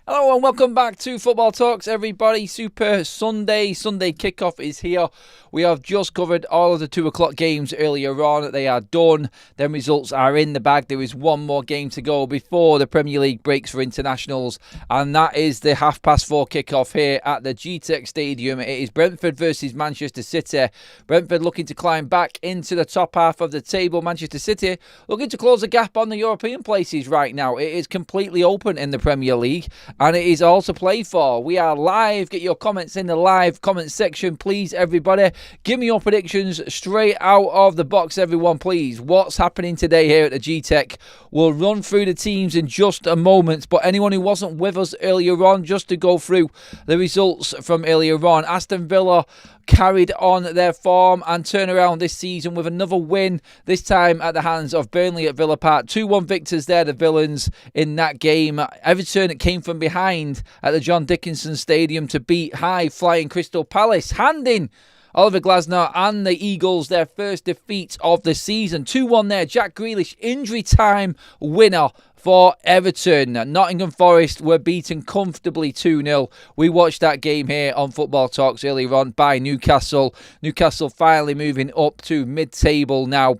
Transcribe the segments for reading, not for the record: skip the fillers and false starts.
Hello and welcome back to Football Talks, everybody. Super Sunday kickoff is here. We have just covered all of the 2 o'clock games earlier on. They are done. Them results are in the bag. There is one more game to go before the Premier League breaks for internationals, and that is the 4:30 kickoff here at the GTEC Stadium. It is Brentford versus Manchester City. Brentford looking to climb back into the top half of the table. Manchester City looking to close the gap on the European places right now. It is completely open in the Premier League, and it is all to play for. We are live. Get your comments in the live comment section, please, everybody. Give me your predictions straight out of the box, everyone, please. What's happening today here at the GTEC? We'll run through the teams in just a moment, but anyone who wasn't with us earlier on, just to go through the results from earlier on. Aston Villa carried on their form and turn around this season with another win, this time at the hands of Burnley at Villa Park. 2-1 victors there, the Villains, in that game. Everton came from behind at the John Dickinson Stadium to beat high-flying Crystal Palace, handing Oliver Glasner and the Eagles their first defeat of the season. 2-1 there. Jack Grealish, injury time winner for Everton. Nottingham Forest were beaten comfortably 2-0. We watched that game here on Football Talks earlier on by Newcastle. Newcastle finally moving up to mid-table now.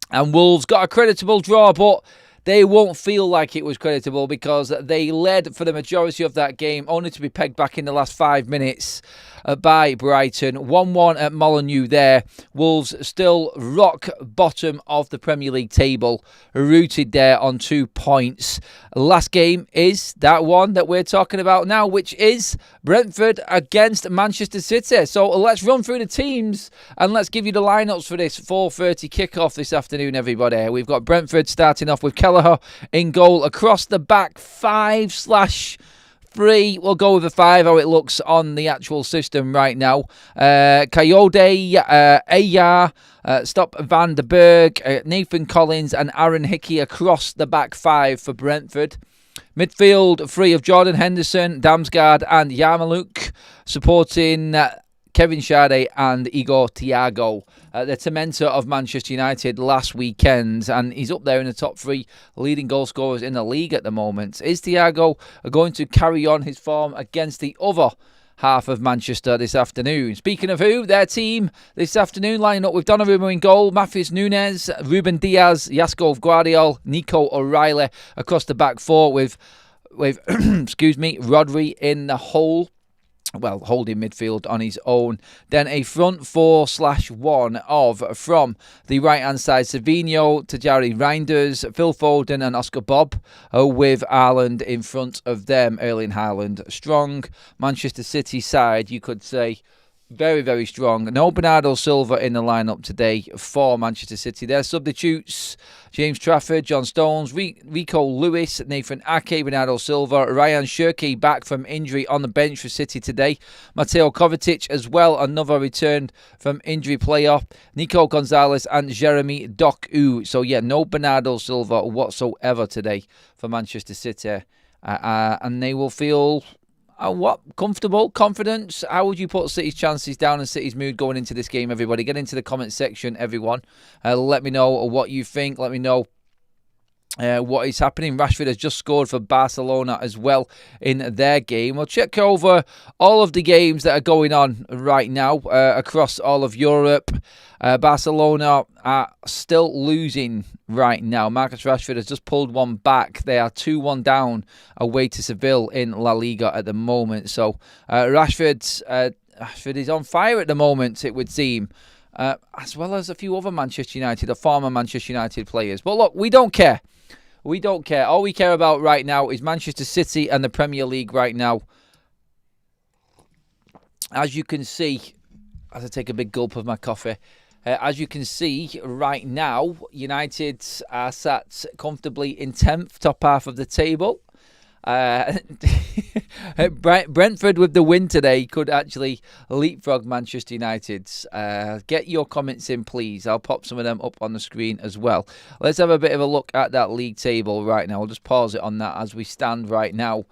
And Wolves got a creditable draw, but they won't feel like it was creditable because they led for the majority of that game, only to be pegged back in the last 5 minutes by Brighton. 1-1 at Molineux there. Wolves still rock bottom of the Premier League table, rooted there on 2 points. Last game is that one that we're talking about now, which is Brentford against Manchester City. So let's run through the teams and let's give you the lineups for this 4:30 kickoff this afternoon, everybody. We've got Brentford starting off with Kelleher in goal. Across the back, 5/3. We'll go with a 5, how it looks on the actual system right now. Coyote, Ayar, Stop Van der Berg, Nathan Collins and Aaron Hickey across the back 5 for Brentford. Midfield 3 of Jordan Henderson, Damsgaard and Yarmouk, supporting Kevin Schade and Igor Thiago, the tormentor of Manchester United last weekend, and he's up there in the top 3 leading goal scorers in the league at the moment. Is Thiago going to carry on his form against the other half of Manchester this afternoon? Speaking of who, their team this afternoon lining up with Donnarumma in goal, Matheus Nunes, Ruben Diaz, Yaskov Guardiol, Nico O'Reilly across the back 4 with Rodri in the hole. Well, holding midfield on his own. Then a front 4/1 from the right-hand side, Savinho, Tajari Reinders, Phil Foden and Oscar Bob, with Haaland in front of them, Erling Haaland. Strong Manchester City side, you could say. Very, very strong. No Bernardo Silva in the lineup today for Manchester City. Their substitutes: James Trafford, John Stones, Rico Lewis, Nathan Ake, Bernardo Silva, Ryan Shirky back from injury on the bench for City today. Mateo Kovacic as well, another return from injury player. Nico Gonzalez and Jeremy Doku. So yeah, no Bernardo Silva whatsoever today for Manchester City. And they will feel comfortable, confidence. How would you put City's chances down and City's mood going into this game, everybody? Get into the comment section, everyone. Let me know what you think. Let me know what is happening. Rashford has just scored for Barcelona as well in their game. We'll check over all of the games that are going on right now across all of Europe. Barcelona are still losing right now. Marcus Rashford has just pulled one back. They are 2-1 down away to Seville in La Liga at the moment. So Rashford is on fire at the moment, it would seem. As well as a few other Manchester United, or former Manchester United players. But look, we don't care. We don't care. All we care about right now is Manchester City and the Premier League right now. As you can see, as I take a big gulp of my coffee, as you can see right now, United are sat comfortably in 10th, top half of the table. Brentford with the win today could actually leapfrog Manchester United. Get your comments in, please. I'll pop some of them up on the screen as well. Let's have a bit of a look at that league table right now. I'll just pause it on that as we stand right now.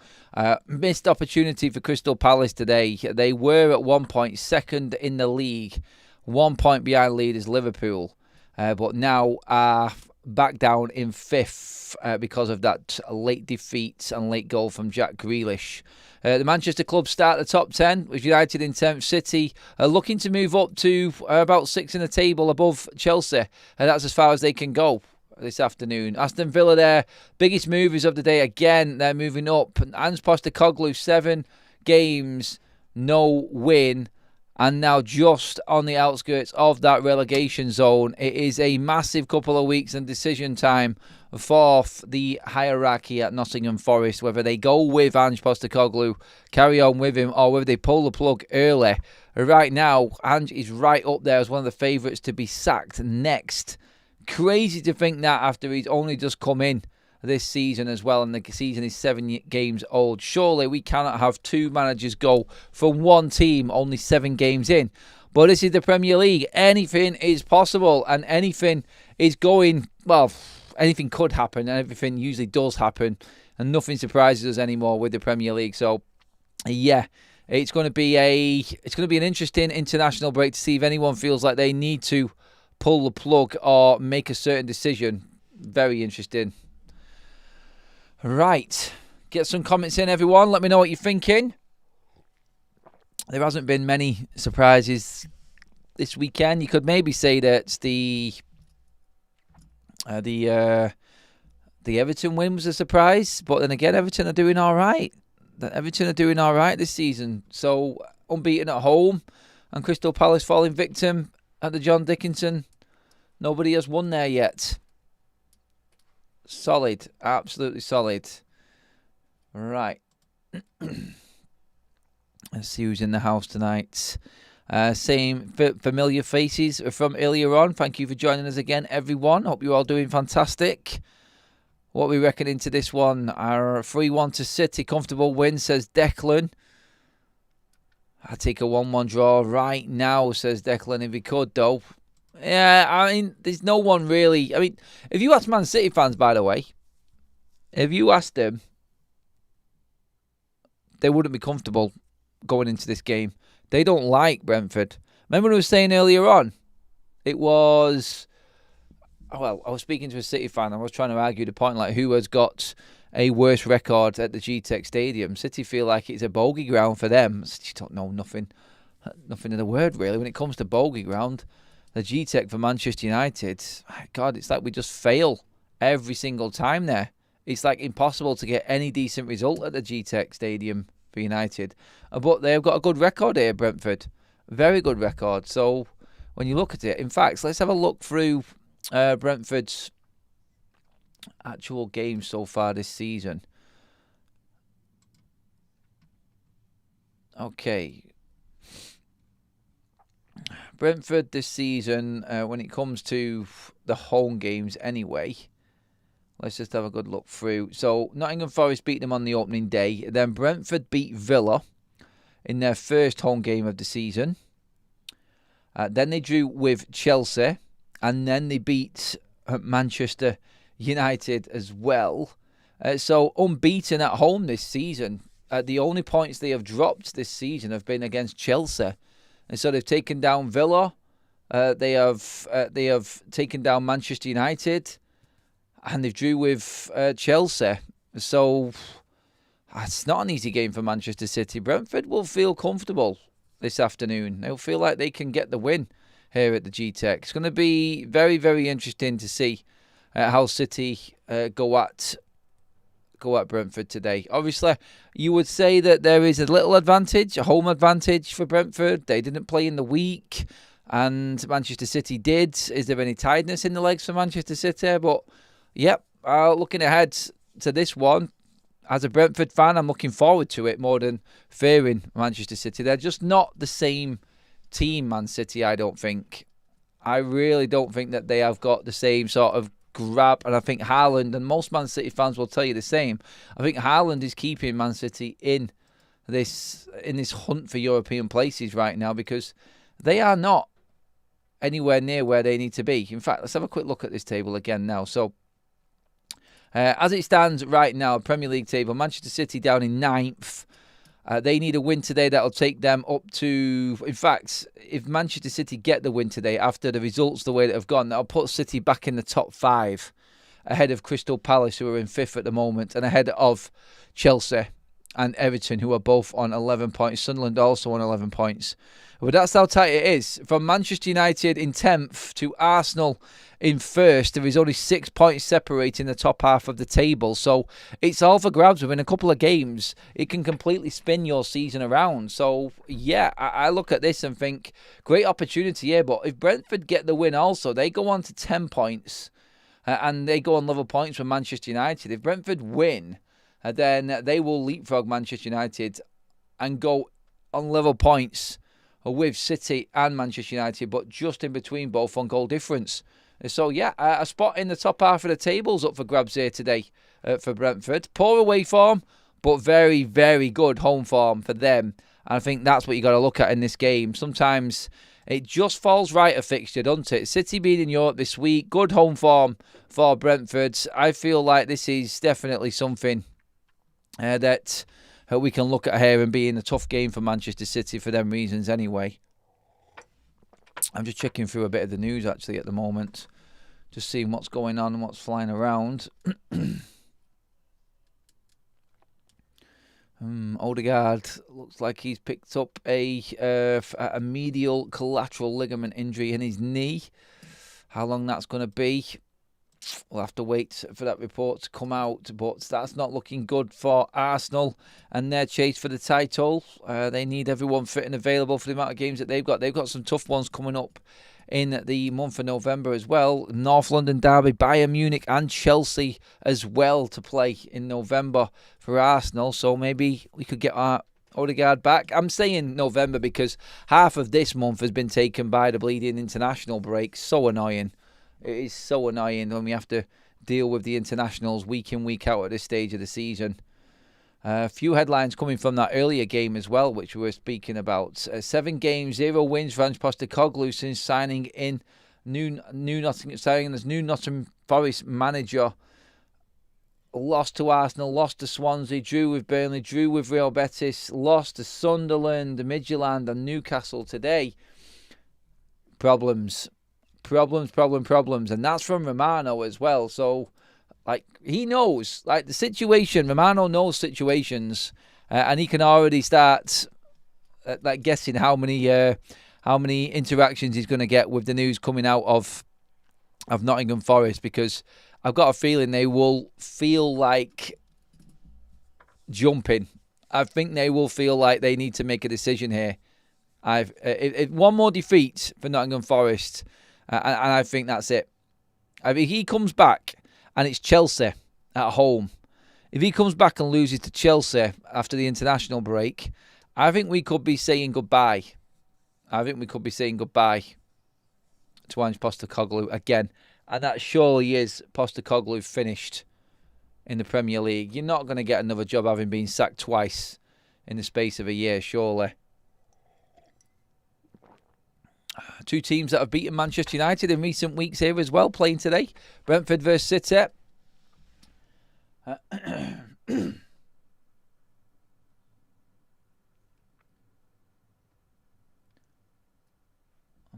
Missed opportunity for Crystal Palace today. They were at 1 point second in the league. 1 point behind leaders Liverpool. But now are back down in 5th because of that late defeat and late goal from Jack Grealish. The Manchester club start the top 10 with United in 10th. City looking to move up to about 6th in the table above Chelsea. That's as far as they can go this afternoon. Aston Villa there, biggest movers of the day again. They're moving up. Ange Postecoglou, 7 games, no win. And now just on the outskirts of that relegation zone. It is a massive couple of weeks and decision time for the hierarchy at Nottingham Forest, whether they go with Ange Postecoglou, carry on with him, or whether they pull the plug early. Right now, Ange is right up there as one of the favourites to be sacked next. Crazy to think that after he's only just come in this season as well, and the season is 7 games old. Surely we cannot have 2 managers go from one team only 7 games in. But this is the Premier League. Anything is possible, and anything is going, well, anything could happen, and everything usually does happen, and nothing surprises us anymore with the Premier League. So, yeah, it's going to be an interesting international break to see if anyone feels like they need to pull the plug or make a certain decision. Very interesting. Right, get some comments in, everyone. Let me know what you're thinking. There hasn't been many surprises this weekend. You could maybe say that the Everton win was a surprise, but then again, Everton are doing all right. Everton are doing all right this season. So unbeaten at home, and Crystal Palace falling victim at the John Dickinson. Nobody has won there yet. Solid. Absolutely solid. Right. Let's see who's in the house tonight. Same familiar faces from earlier on. Thank you for joining us again, everyone. Hope you're all doing fantastic. What are we reckon into this one? Our 3-1 to City. Comfortable win, says Declan. I'd take a 1-1 draw right now, says Declan, if he could, though. Yeah, I mean, there's no one really. I mean, if you ask Man City fans, by the way, if you asked them, they wouldn't be comfortable going into this game. They don't like Brentford. Remember what I was saying earlier on? It was, well, I was speaking to a City fan. I was trying to argue the point, like, who has got a worse record at the G-Tech Stadium? City feel like it's a bogey ground for them. You don't know nothing in the word, really, when it comes to bogey ground. The G-Tech for Manchester United, God, it's like we just fail every single time there. It's like impossible to get any decent result at the G-Tech Stadium for United. But they've got a good record here, Brentford. Very good record. So when you look at it, in fact, let's have a look through Brentford's actual games so far this season. Okay. Brentford this season, when it comes to the home games anyway, let's just have a good look through. So Nottingham Forest beat them on the opening day. Then Brentford beat Villa in their first home game of the season. Then they drew with Chelsea. And then they beat Manchester United as well. So unbeaten at home this season. The only points they have dropped this season have been against Chelsea. And so they've taken down Villa, they have taken down Manchester United, and they've drew with Chelsea. So it's not an easy game for Manchester City. Brentford will feel comfortable this afternoon. They'll feel like they can get the win here at the G-Tech. It's going to be very, very interesting to see how City go at Brentford today. Obviously, you would say that there is a little advantage, a home advantage for Brentford. They didn't play in the week, and Manchester City did. Is there any tiredness in the legs for Manchester City? But, yep, looking ahead to this one, as a Brentford fan, I'm looking forward to it more than fearing Manchester City. They're just not the same team, Man City, I don't think. I really don't think that they have got the same sort of grab, and I think Haaland, and most Man City fans will tell you the same, I think Haaland is keeping Man City in this hunt for European places right now, because they are not anywhere near where they need to be. In fact, let's have a quick look at this table again now. So as it stands right now, Premier League table, Manchester City down in 9th, They need a win today that'll take them up to... In fact, if Manchester City get the win today, after the results the way that have gone, that'll put City back in the top 5, ahead of Crystal Palace, who are in 5th at the moment, and ahead of Chelsea and Everton, who are both on 11 points. Sunderland also on 11 points. But that's how tight it is. From Manchester United in 10th to Arsenal in 1st, there is only 6 points separating the top half of the table. So it's all for grabs. Within a couple of games, it can completely spin your season around. So, yeah, I look at this and think, great opportunity here. But if Brentford get the win also, they go on to 10 points. And they go on level points with Manchester United. If Brentford win, then they will leapfrog Manchester United and go on level points with City and Manchester United, but just in between both on goal difference. So, yeah, a spot in the top half of the table's up for grabs here today for Brentford. Poor away form, but very, very good home form for them. And I think that's what you got to look at in this game. Sometimes it just falls right a fixture, doesn't it? City being in Europe this week, good home form for Brentford. I feel like this is definitely something that we can look at here and be in a tough game for Manchester City for them reasons anyway. I'm just checking through a bit of the news actually at the moment, just seeing what's going on and what's flying around. Odegaard looks like he's picked up a medial collateral ligament injury in his knee. How long that's going to be, we'll have to wait for that report to come out, but that's not looking good for Arsenal and their chase for the title. They need everyone fit and available for the amount of games that they've got. They've got some tough ones coming up in the month of November as well. North London derby, Bayern Munich and Chelsea as well to play in November for Arsenal. So maybe we could get our Odegaard back. I'm saying November because half of this month has been taken by the bleeding international break. So annoying. It is so annoying when we have to deal with the internationals week in, week out at this stage of the season. A few headlines coming from that earlier game as well, which we were speaking about. 7 games, 0 wins for Ange Postecoglou since signing as new Nottingham Forest manager. Lost to Arsenal, lost to Swansea, drew with Burnley, drew with Real Betis, lost to Sunderland, Midtjylland and Newcastle today. Problems. And that's from Romano as well. So, he knows, the situation. Romano knows situations, and he can already start, guessing how many interactions he's going to get with the news coming out of Nottingham Forest, because I've got a feeling they will feel like jumping. I think they will feel like they need to make a decision here. If one more defeat for Nottingham Forest. And I think that's it. If he comes back and it's Chelsea at home, if he comes back and loses to Chelsea after the international break, I think we could be saying goodbye. To Ange Postecoglou again. And that surely is Postecoglou finished in the Premier League. You're not going to get another job having been sacked twice in the space of a year, surely. 2 teams that have beaten Manchester United in recent weeks here as well, playing today. Brentford versus City. I'm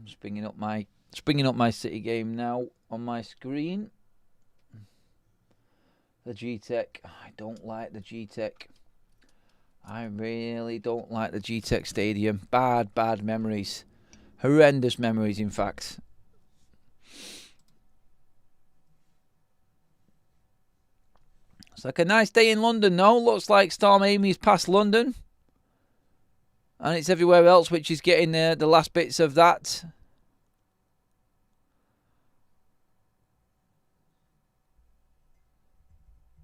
just bringing up my City game now on my screen. The G-Tech. I don't like the G-Tech. I really don't like the G-Tech Stadium. Bad memories. Horrendous memories, in fact. It's like a nice day in London, no? Looks like Storm Amy's past London. And it's everywhere else which is getting the last bits of that.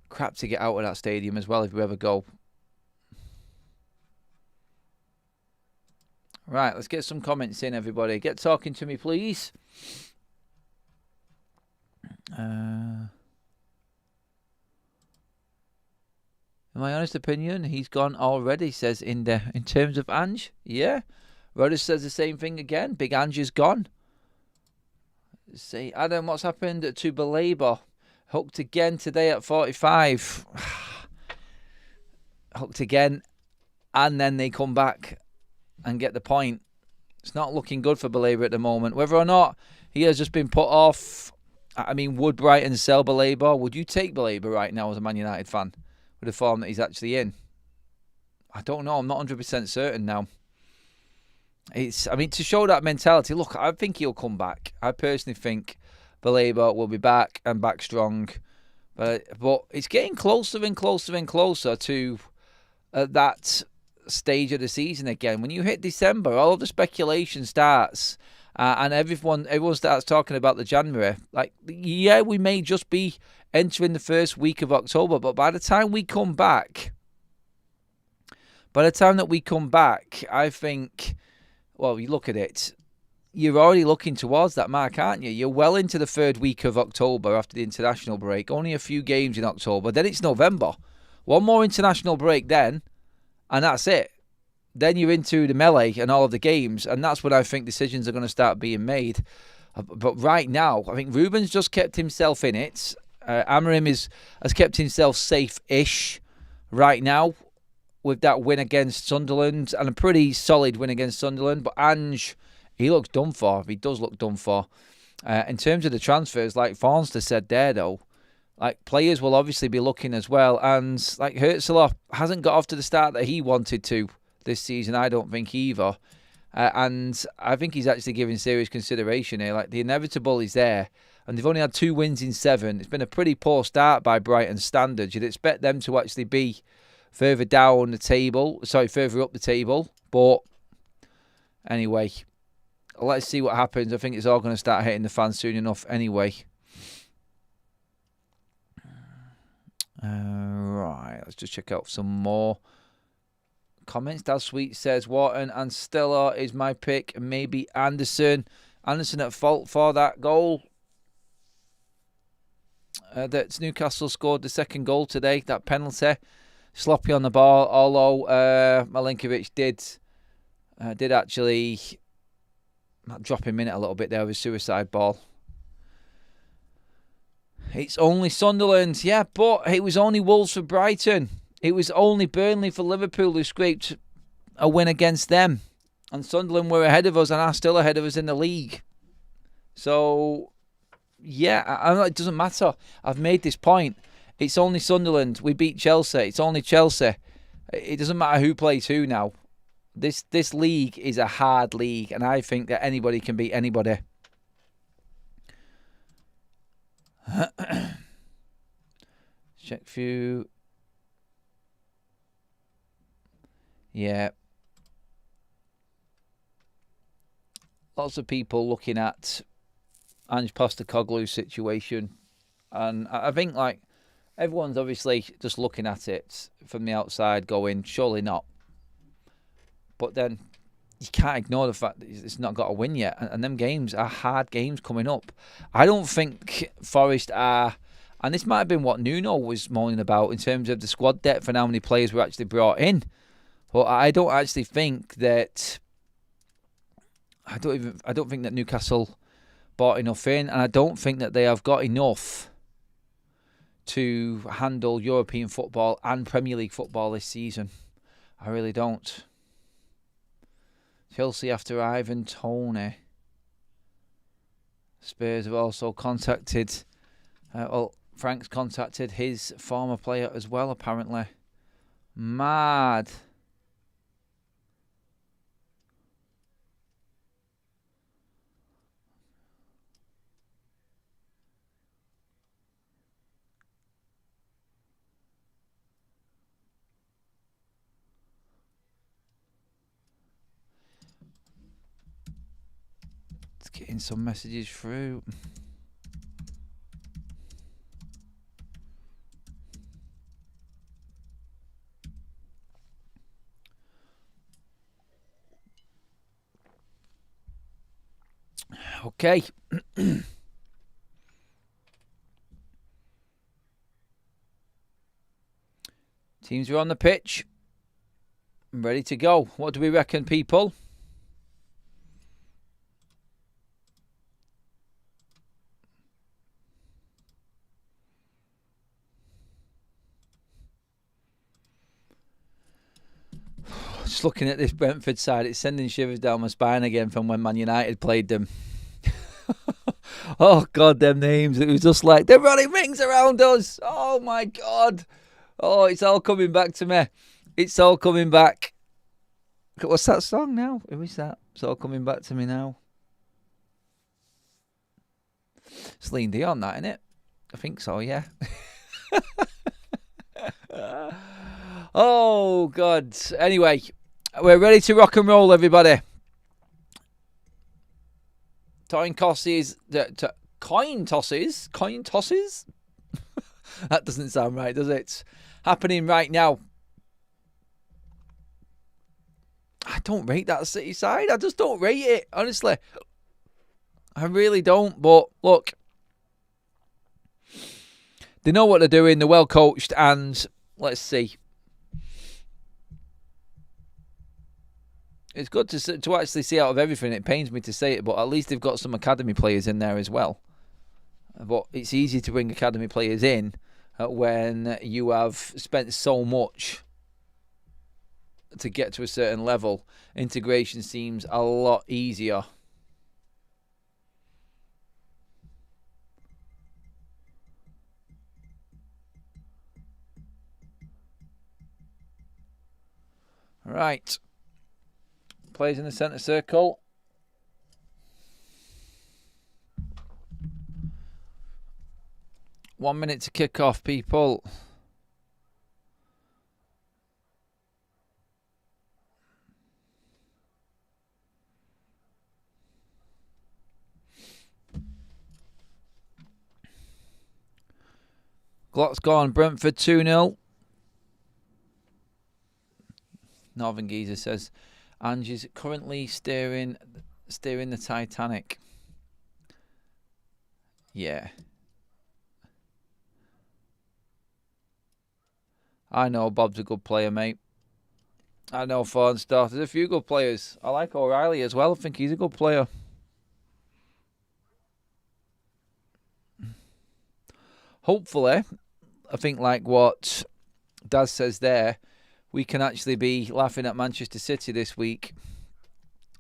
Crap to get out of that stadium as well if you ever go. Right, let's get some comments in, everybody. Get talking to me, please. In my honest opinion, he's gone already, says Inda. In terms of Ange, yeah. Rodri says the same thing again. Big Ange is gone. See, Adam, what's happened to Belaber? Hooked again today at 45. Hooked again. and then they come back and get the point. It's not looking good for Baleba at the moment. Whether or not he has just been put off, I mean, would Brighton sell Baleba? Would you take Baleba right now as a Man United fan with the form that he's actually in? I don't know. I'm not 100% certain now. To show that mentality, look, I think he'll come back. I personally think Baleba will be back and back strong. But it's getting closer and closer and closer to that stage of the season again. When you hit December, all of the speculation starts, and everyone starts talking about the January. Like, yeah, we may just be entering the first week of October, but by the time that we come back, I think, well, you look at it, you're already looking towards that mark, aren't you? You're well into the third week of October after the international break. Only a few games in October. Then it's November. One more international break then, and that's it. Then you're into the melee and all of the games, and that's when I think decisions are going to start being made. But right now, I think Ruben's just kept himself in it. Amorim has kept himself safe-ish right now with that win against Sunderland, and a pretty solid win against Sunderland. But Ange, he looks done for. He does look done for. In terms of the transfers, like Fornster said there, though, like, players will obviously be looking as well. And like Herzler hasn't got off to the start that he wanted to this season, I don't think either. And I think he's actually giving serious consideration here. Like, the inevitable is there. And they've only had 2 wins in 7. It's been a pretty poor start by Brighton standards. You'd expect them to actually be further down the table. Sorry, further up the table. But anyway, let's see what happens. I think it's all going to start hitting the fans soon enough anyway. Right, let's just check out some more comments. Dad Sweet says Wharton and Stella is my pick. Maybe Anderson. Anderson at fault for that goal. That Newcastle scored the second goal today. That penalty. Sloppy on the ball. Although Milinkovic did actually drop him in it a little bit there with a suicide ball. It's only Sunderland. Yeah, but it was only Wolves for Brighton. It was only Burnley for Liverpool who scraped a win against them. And Sunderland were ahead of us and are still ahead of us in the league. So, yeah, it doesn't matter. I've made this point. It's only Sunderland. We beat Chelsea. It's only Chelsea. It doesn't matter who plays who now. This league is a hard league, and I think that anybody can beat anybody. Check few. Yeah. Lots of people looking at Ange Postecoglou's situation. And I think, like, everyone's obviously just looking at it from the outside going, surely not. But then you can't ignore the fact that it's not got a win yet. And them games are hard games coming up. I don't think Forest are... And this might have been what Nuno was moaning about in terms of the squad depth and how many players were actually brought in. But I don't actually think that... I don't think that Newcastle bought enough in. And I don't think that they have got enough to handle European football and Premier League football this season. I really don't. Chelsea after Ivan Toney. Spurs have also contacted... Frank's contacted his former player as well, apparently. Mad. Let's getting some messages through. Okay. Teams are on the pitch. Ready to go. What do we reckon, people? Just looking at this Brentford side, it's sending shivers down my spine again from when Man United played them. Oh, God, them names. It was just like, they're running rings around us. Oh, my God. Oh, it's all coming back to me. It's all coming back. What's that song now? Who is that? It's all coming back to me now. Celine Dion, that, innit? I think so, yeah. Oh, God. Anyway, we're ready to rock and roll, everybody. Coin tosses. Coin tosses? That doesn't sound right, does it? Happening right now. I don't rate that City side. I just don't rate it, honestly. I really don't. But look, they know what they're doing. They're well coached, and let's see. It's good to actually see out of everything. It pains me to say it, but at least they've got some academy players in there as well. But it's easy to bring academy players in when you have spent so much to get to a certain level. Integration seems a lot easier. Right. Players in the centre circle. One minute to kick off, people. Glock's gone. Brentford 2-0. Northern Geezer says, Angie's currently steering the Titanic. Yeah. I know Bob's a good player, mate. I know Thornstar. There's a few good players. I like O'Reilly as well. I think he's a good player. Hopefully, I think like what Daz says there, we can actually be laughing at Manchester City this week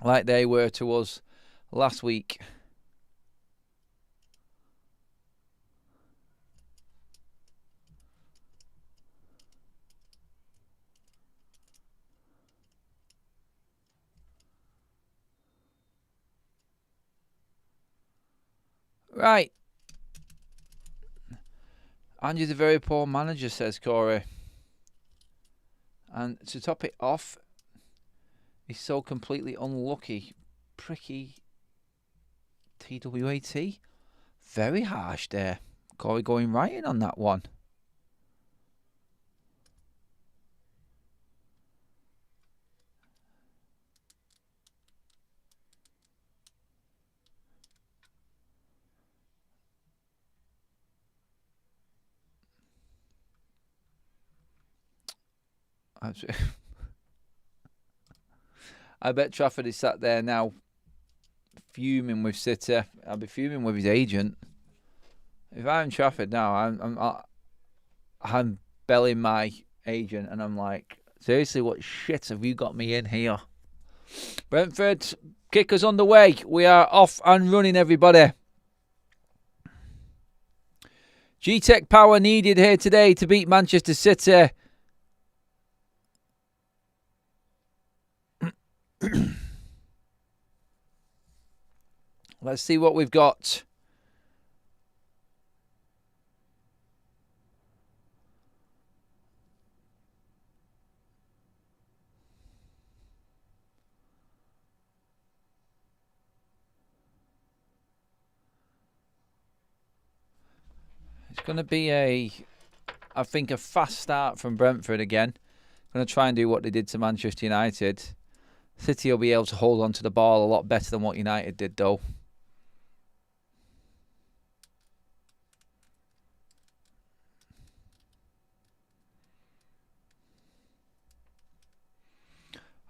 like they were to us last week. Right. Angie's a very poor manager, says Corey. And to top it off, he's so completely unlucky. Pricky TWAT. Very harsh there. Corey going right in on that one. I bet Trafford is sat there now fuming with City. I'll be fuming with his agent. If I'm Trafford now, I'm belling my agent and I'm like, seriously, what shit have you got me in here? Brentford, kickers on the way. We are off and running, everybody. G-Tech power needed here today to beat Manchester City. Let's see what we've got. It's going to be I think, a fast start from Brentford again. Going to try and do what they did to Manchester United. City will be able to hold on to the ball a lot better than what United did, though.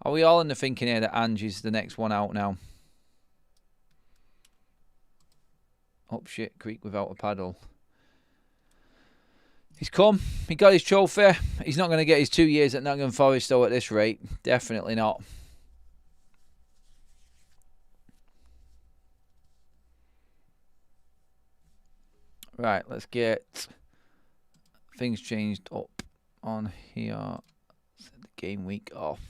Are we all in the thinking here that Angie's the next one out now? Up shit creek without a paddle. He's come. He got his trophy. He's not going to get his 2 years at Nottingham Forest, though, at this rate. Definitely not. Right, let's get things changed up on here. Set the game week off.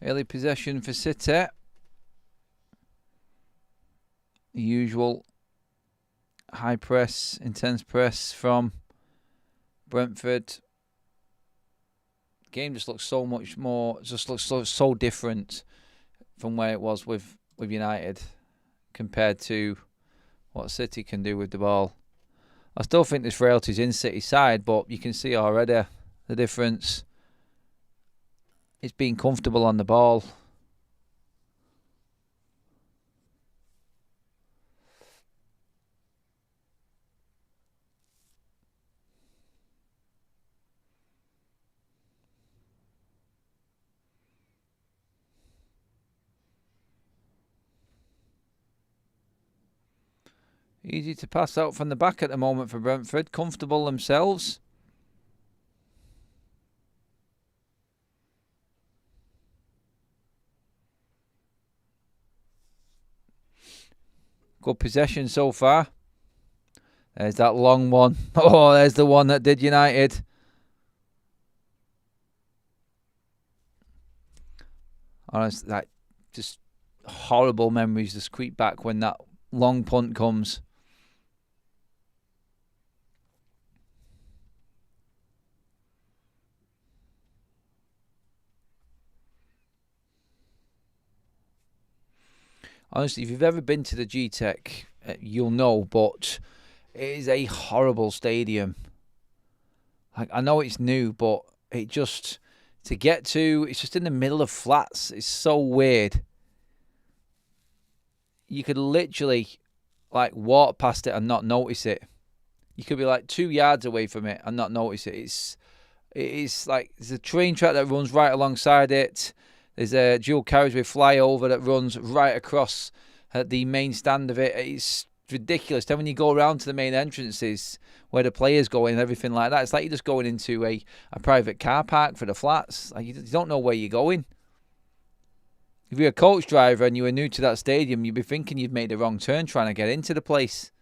Early possession for City. The usual high press, intense press from Brentford. Game just looks so much more, just looks so different from where it was with United compared to what City can do with the ball. I still think this frailty's in City's side, but you can see already the difference. It's being comfortable on the ball. Easy to pass out from the back at the moment for Brentford. Comfortable themselves. Good possession so far. There's that long one. Oh, there's the one that did United. Honestly, like, just horrible memories just creep back when that long punt comes. Honestly, if you've ever been to the G-Tech, you'll know, but it is a horrible stadium. Like, I know it's new, but it just, to get to, it's just in the middle of flats. It's so weird. You could literally, like, walk past it and not notice it. You could be, like, 2 yards away from it and not notice it. It is like, there's a train track that runs right alongside it. There's a dual carriageway flyover that runs right across the main stand of it. It's ridiculous. Then when you go around to the main entrances where the players go in and everything like that, it's like you're just going into a private car park for the flats. Like, you don't know where you're going. If you're a coach driver and you were new to that stadium, you'd be thinking you've made the wrong turn trying to get into the place.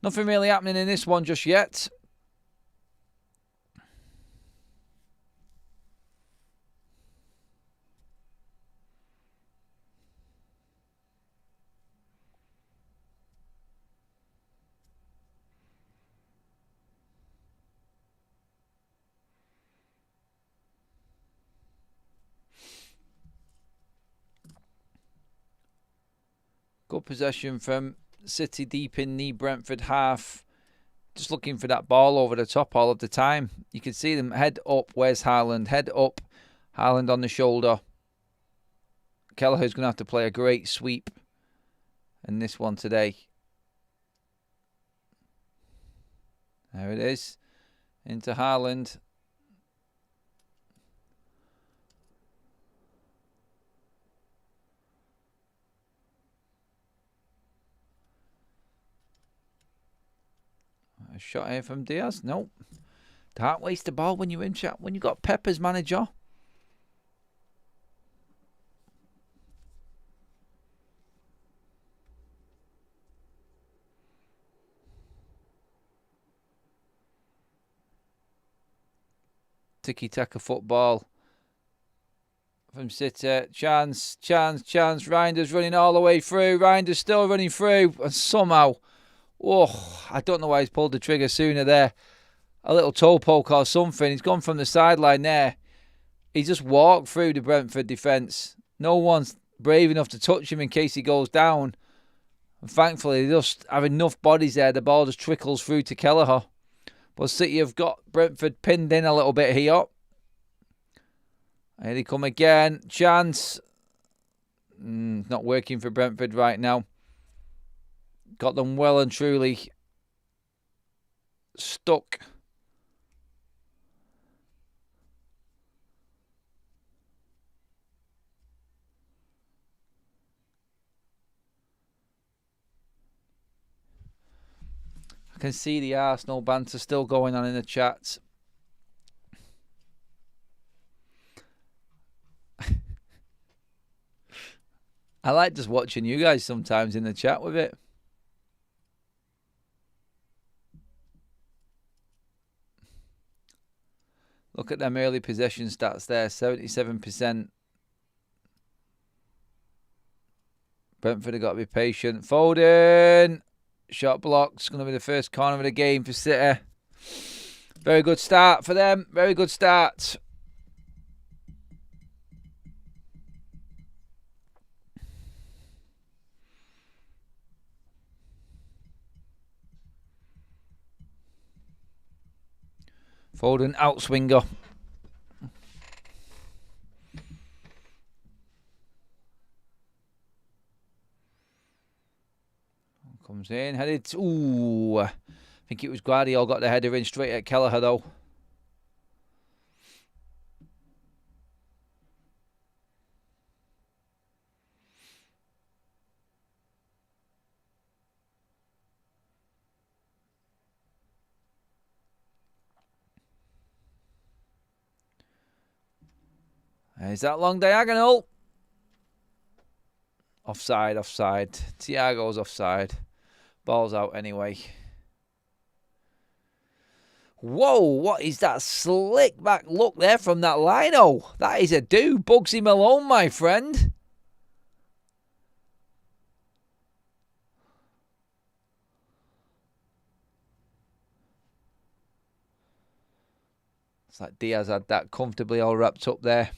Nothing really happening in this one just yet. Good possession from City deep in the Brentford half. Just looking for that ball over the top all of the time. You can see them head up. Where's Haaland? Head up. Haaland on the shoulder. Kelleher's going to have to play a great sweep in this one today. There it is. Into Haaland. A shot here from Diaz. Nope. Can't waste the ball when you're in chat. When you've got Pep as manager. Tiki-taka football from City. Chance. Reinder's running all the way through. Reinder's still running through. And somehow, I don't know why he's pulled the trigger sooner there. A little toe poke or something. He's gone from the sideline there. He just walked through the Brentford defence. No one's brave enough to touch him in case he goes down. And thankfully, they just have enough bodies there. The ball just trickles through to Kelleher. But City have got Brentford pinned in a little bit here. Here they come again. Chance. Not working for Brentford right now. got them well and truly stuck. I can see the Arsenal banter still going on in the chat. I like just watching you guys sometimes in the chat with it. Look at them early possession stats there, 77%. Brentford have got to be patient. Foden. Shot blocked. It's going to be the first corner of the game for City. Very good start for them. Very good start. Foden outswinger. Comes in, headed. Ooh, I think it was Guardiola got the header in straight at Kelleher though. Is that long diagonal? Offside, offside. Thiago's offside. Ball's out anyway. Whoa, what is that slick back look there from that lino? That is a do. Bugsy Malone, my friend. It's like Diaz had that comfortably all wrapped up there.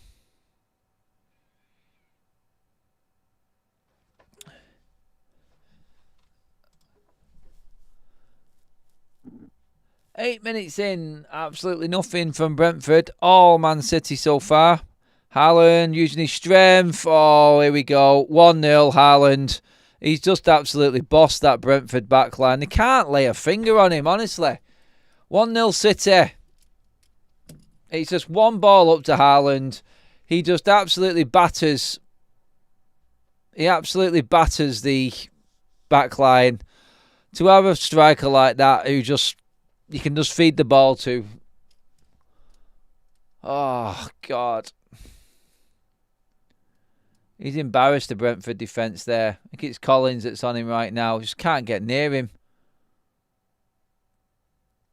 Eight minutes in, absolutely nothing from Brentford. All Man City so far. Haaland using his strength. Oh, here we go. 1-0 Haaland. He's just absolutely bossed that Brentford backline. They can't lay a finger on him, honestly. 1-0 City. It's just one ball up to Haaland. He just absolutely batters. He absolutely batters the backline. To have a striker like that who just... you can just feed the ball to. Oh, God. He's embarrassed the Brentford defence there. I think it's Collins that's on him right now. Just can't get near him.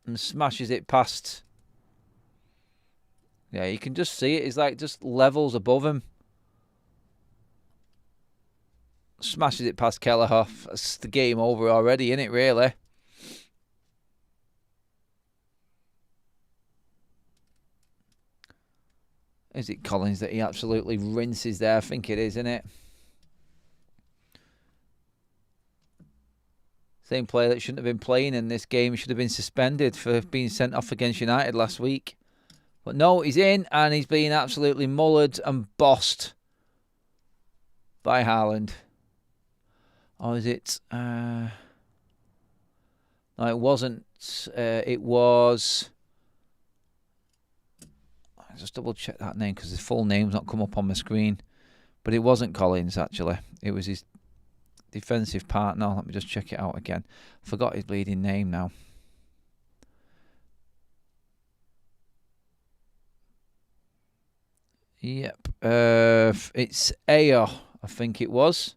And smashes it past. Yeah, you can just see it. He's like just levels above him. Smashes it past Kelleher. That's the game over already, isn't it, really? Is it Collins that he absolutely rinses there? I think it is, isn't it? Same player that shouldn't have been playing in this game. He should have been suspended for being sent off against United last week. But no, he's in and he's being absolutely mullered and bossed by Haaland. Or is it... no, it wasn't. It was... just double check that name because his full name's not come up on my screen. But it wasn't Collins, actually. It was his defensive partner. Let me just check it out again. I forgot his bleeding name now. Yep. It's Ayo, I think it was.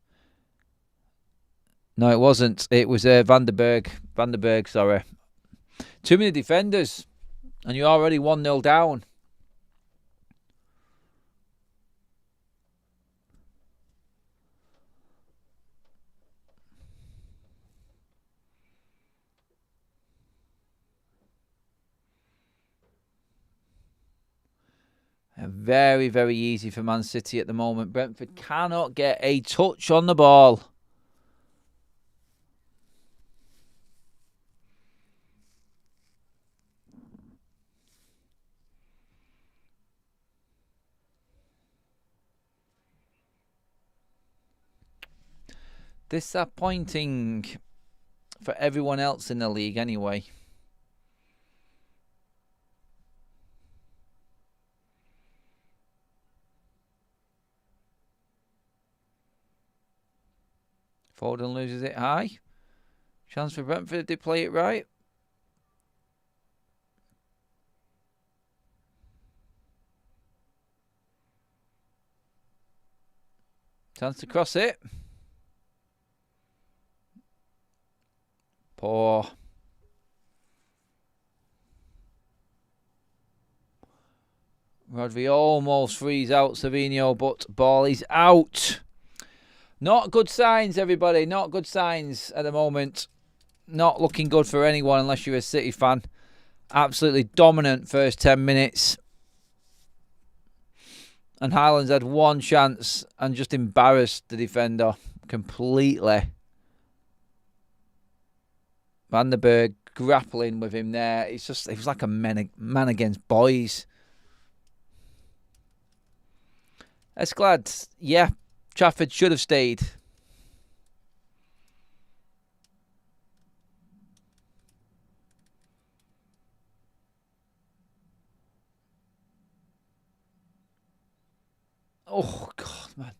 No, it wasn't. It was Van der Berg. Van der Berg, sorry. Too many defenders. And you're already 1-0 down. Very, very easy for Man City at the moment. Brentford cannot get a touch on the ball. Disappointing. for everyone else in the league anyway. Foden loses it high. Chance for Brentford if they play it right. Chance to cross it. Poor. Rodri almost frees out Savinho, but ball is out. Not good signs, everybody. Not good signs at the moment. Not looking good for anyone unless you're a City fan. Absolutely dominant first 10 minutes. And Haaland's had one chance and just embarrassed the defender completely. Van der Berg grappling with him there. It was like a man against boys. Escalade, yeah, Trafford should have stayed. Oh, God, man.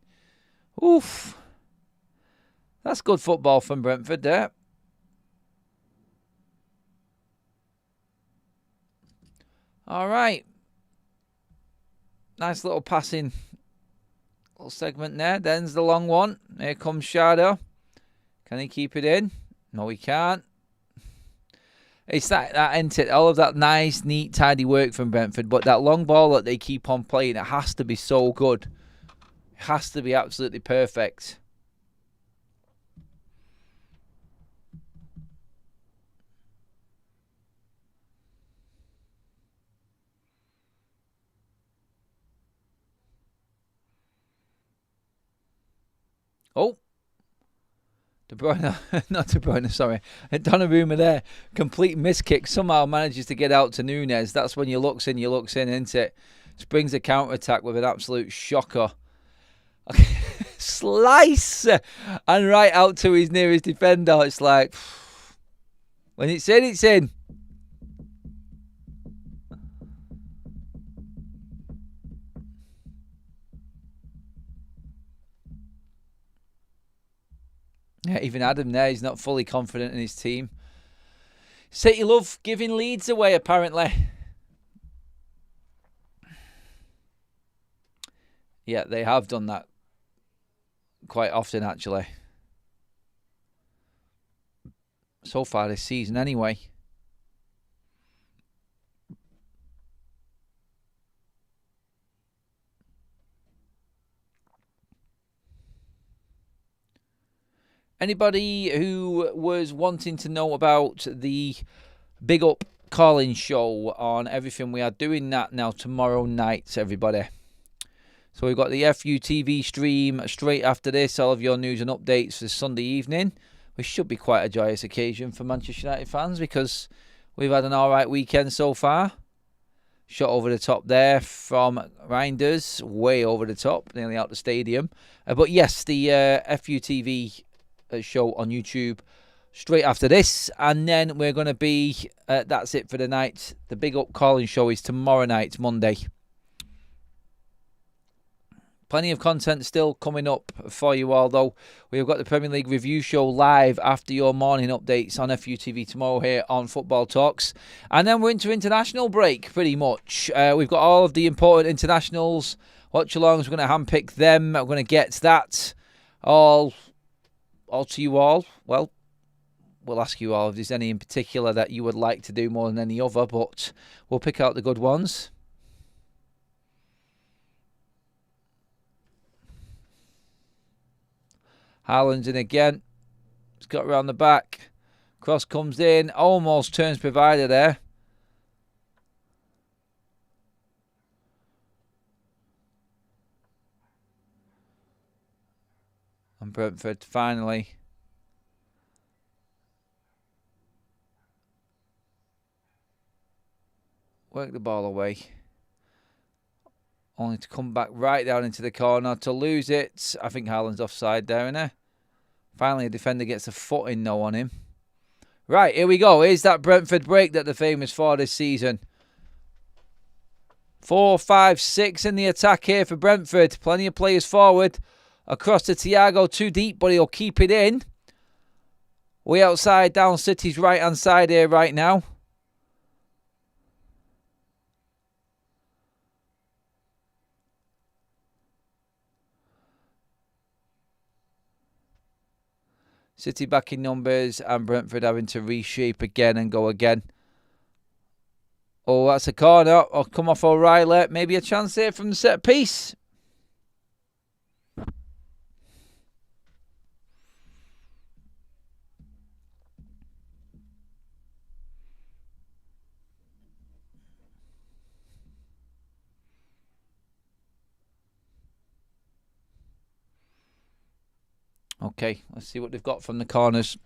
Oof. That's good football from Brentford there. All right. Nice little passing little segment there. Then's the long one. Here comes Shadow. Can he keep it in? No, he can't. It's that isn't all of that nice, neat, tidy work from Brentford, but that long ball that they keep on playing, it has to be so good. It has to be absolutely perfect. Oh. De Bruyne, not De Bruyne, sorry. Donnarumma there. Complete miskick. Somehow manages to get out to Nunes. That's when you looks in, isn't it? Springs a counter-attack with an absolute shocker. Slice! And right out to his nearest defender. It's like, when it's in, it's in. Yeah, even Adam there, he's not fully confident in his team. City love giving leads away, apparently. Yeah, they have done that quite often, actually. So far this season, anyway. Anybody who was wanting to know about the Big Up Calling show on everything, we are doing that now tomorrow night, everybody. So we've got the FUTV stream straight after this, all of your news and updates for Sunday evening, which should be quite a joyous occasion for Manchester United fans because we've had an alright weekend so far. Shot over the top there from Reinders, way over the top, nearly out the stadium. But yes, the FUTV show on YouTube straight after this, and then we're going to be that's it for the night. The Big Up Calling show is tomorrow night, Monday. Plenty of content still coming up for you all, though. We've got the Premier League review show live after your morning updates on FUTV tomorrow here on Football Talks. And then we're into international break, pretty much. We've got all of the important internationals, watch-alongs. We're going to handpick them. We're going to get that all to you all. Well, we'll ask you all if there's any in particular that you would like to do more than any other, but we'll pick out the good ones. Haaland's in again. It's got around the back. Cross comes in. Almost turns provider there. And Brentford finally work the ball away. Only to come back right down into the corner to lose it. I think Haaland's offside there, isn't he? Finally, a defender gets a foot in though on him. Right, here we go. Here's that Brentford break that they're famous for this season. 4, 5, 6 in the attack here for Brentford. Plenty of players forward. Across to Thiago, too deep, but he'll keep it in. Way outside, down City's right-hand side here right now. City back in numbers and Brentford having to reshape again and go again. Oh, that's a corner. Oh, come off O'Reilly. Maybe a chance here from the set piece. Okay, let's see what they've got from the corners.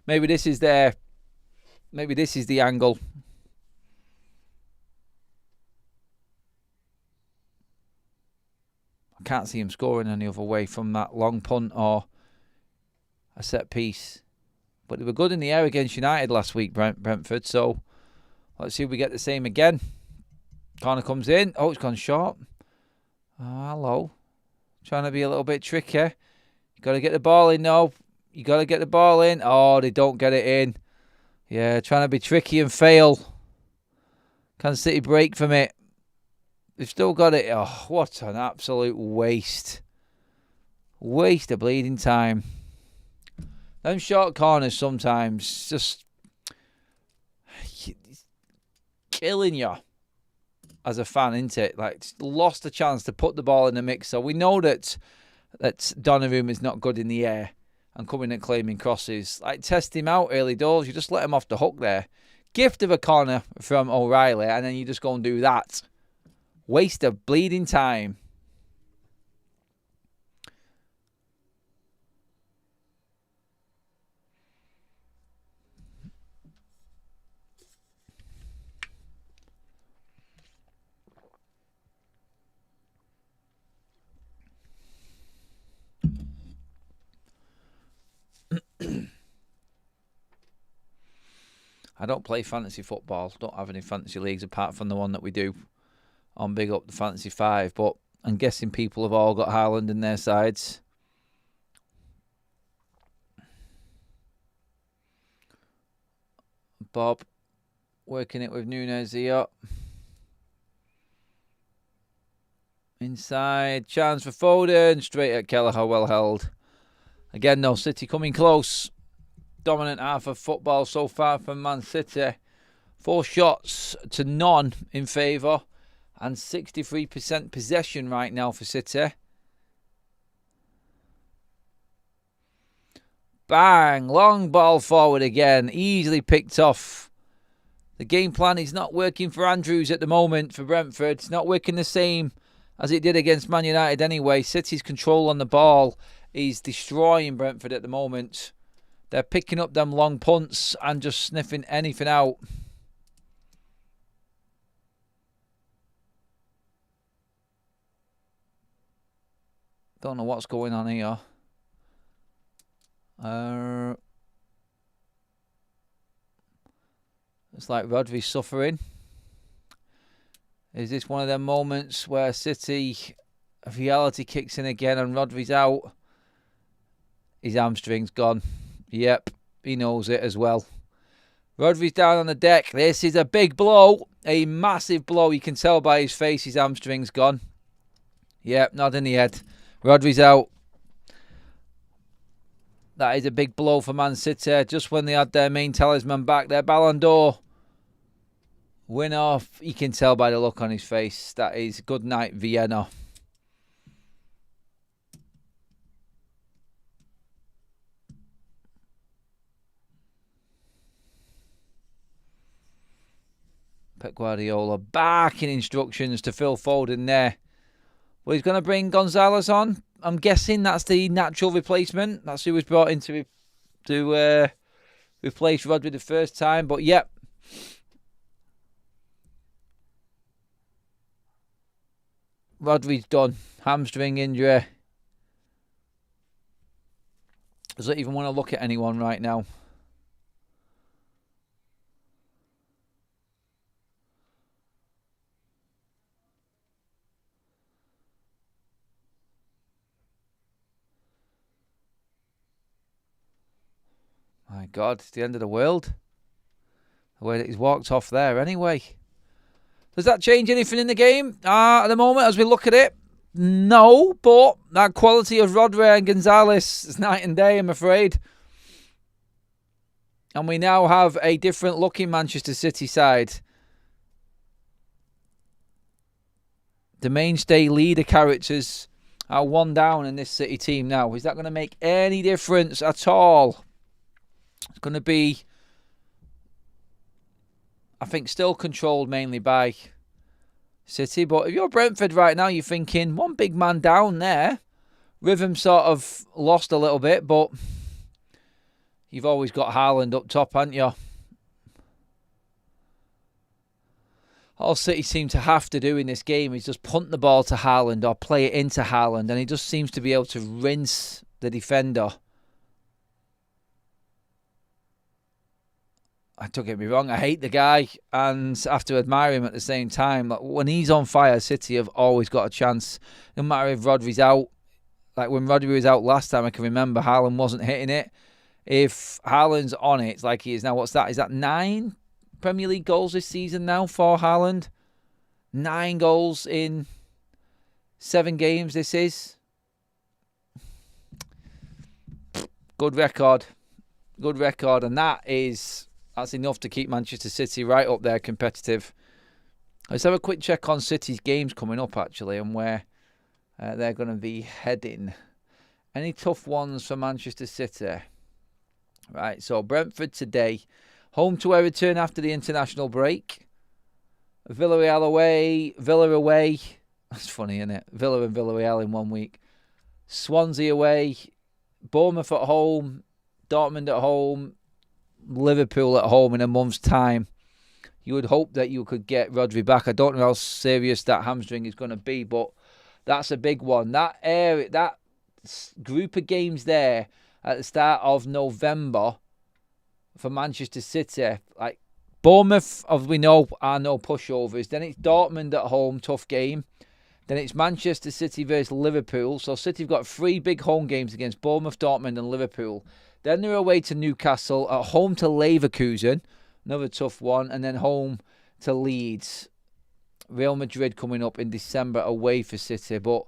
Maybe this is their... Maybe this is the angle. I can't see him scoring any other way from that long punt or a set piece. But they were good in the air against United last week, Brentford. So let's see if we get the same again. Corner comes in. Oh, it's gone short. Oh, hello. Trying to be a little bit tricky. You got to get the ball in, though. You got to get the ball in. Oh, they don't get it in. Yeah, trying to be tricky and fail. Can City break from it? They've still got it. Oh, what an absolute waste. Waste of bleeding time. Them short corners sometimes just killing you as a fan, isn't it? Like, lost a chance to put the ball in the mix. So we know that Donnarumma is not good in the air and coming and claiming crosses. Like, test him out early doors. You just let him off the hook there. Gift of a corner from O'Reilly, and then you just go and do that. Waste of bleeding time. I don't play fantasy football. Don't have any fantasy leagues apart from the one that we do on Big Up the Fantasy 5. But I'm guessing people have all got Haaland in their sides. Bob working it with Núñez here. Inside. Chance for Foden. Straight at Kelleher. Well held. Again, though, City coming close. Dominant half of football so far from Man City. 4 shots to none in favour. And 63% possession right now for City. Bang! Long ball forward again. Easily picked off. The game plan is not working for Andrews at the moment for Brentford. It's not working the same as it did against Man United anyway. City's control on the ball is destroying Brentford at the moment. They're picking up them long punts and just sniffing anything out. Don't know what's going on here. It's like Rodri's suffering. Is this one of them moments where City reality kicks in again and Rodri's out? His hamstring's gone. Yep, he knows it as well. Rodri's down on the deck. This is a big blow. A massive blow. You can tell by his face his hamstring's gone. Yep, nod in the head. Rodri's out. That is a big blow for Man City. Just when they had their main talisman back, their Ballon d'Or winner. You can tell by the look on his face. That is good night, Vienna. Pep Guardiola barking instructions to Phil Foden there. Well, he's going to bring Gonzalez on. I'm guessing that's the natural replacement. That's who was brought in to replace Rodri the first time. But, yep. Rodri's done. Hamstring injury. Doesn't even want to look at anyone right now. My God, it's the end of the world. The way that he's walked off there anyway. Does that change anything in the game? At the moment, as we look at it, no. But that quality of Rodri and Gonzalez is night and day, I'm afraid. And we now have a different looking Manchester City side. The mainstay leader characters are one down in this City team now. Is that going to make any difference at all? It's going to be, I think, still controlled mainly by City. But if you're Brentford right now, you're thinking, one big man down there. Rhythm sort of lost a little bit, but you've always got Haaland up top, haven't you? All City seem to have to do in this game is just punt the ball to Haaland or play it into Haaland, and he just seems to be able to rinse the defender. Don't get me wrong, I hate the guy and have to admire him at the same time. Like, when he's on fire, City have always got a chance. No matter if Rodri's out. Like when Rodri was out last time, I can remember Haaland wasn't hitting it. If Haaland's on it, it's like he is now. What's that? Is that 9 Premier League goals this season now for Haaland? 9 goals in 7 games this is. Good record. Good record. And that's enough to keep Manchester City right up there competitive. Let's have a quick check on City's games coming up, actually, and where they're going to be heading. Any tough ones for Manchester City? Right, so Brentford today. Home to Everton after the international break. Villarreal away. Villa away. That's funny, isn't it? Villa and Villarreal in 1 week. Swansea away. Bournemouth at home. Dortmund at home. Liverpool at home in a month's time. You would hope that you could get Rodri back. I don't know how serious that hamstring is going to be, but that's a big one. That group of games there at the start of November for Manchester City, like Bournemouth, as we know, are no pushovers. Then it's Dortmund at home, tough game. Then it's Manchester City versus Liverpool. So City have got 3 big home games against Bournemouth, Dortmund and Liverpool. Then they're away to Newcastle, at home to Leverkusen, another tough one, and then home to Leeds. Real Madrid coming up in December away for City. But,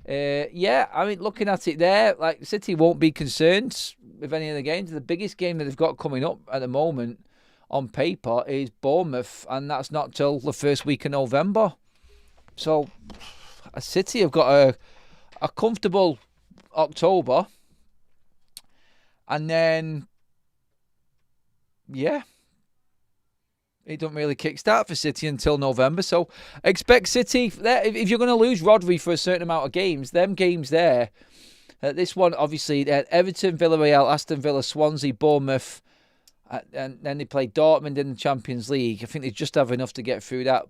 looking at it there, like City won't be concerned with any of the games. The biggest game that they've got coming up at the moment on paper is Bournemouth, and that's not till the first week of November. So, City have got a comfortable October. And then, it don't really kickstart for City until November. So expect City, if you're going to lose Rodri for a certain amount of games, them games there, this one obviously, Everton, Villarreal, Aston Villa, Swansea, Bournemouth, and then they play Dortmund in the Champions League. I think they just have enough to get through that.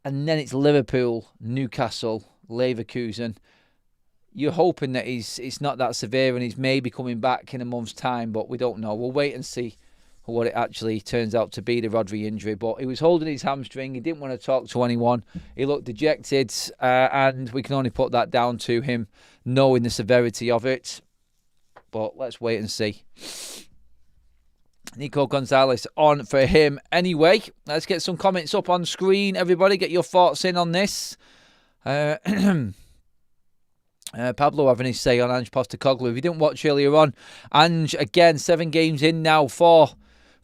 And then it's Liverpool, Newcastle, Leverkusen. You're hoping that it's not that severe and he's maybe coming back in a month's time, but we don't know. We'll wait and see what it actually turns out to be, the Rodri injury. But he was holding his hamstring. He didn't want to talk to anyone. He looked dejected, and we can only put that down to him knowing the severity of it. But let's wait and see. Nico Gonzalez on for him anyway. Let's get some comments up on screen. Everybody, get your thoughts in on this. Pablo having his say on Ange Postecoglou. If you didn't watch earlier on, Ange, again, 7 games in now for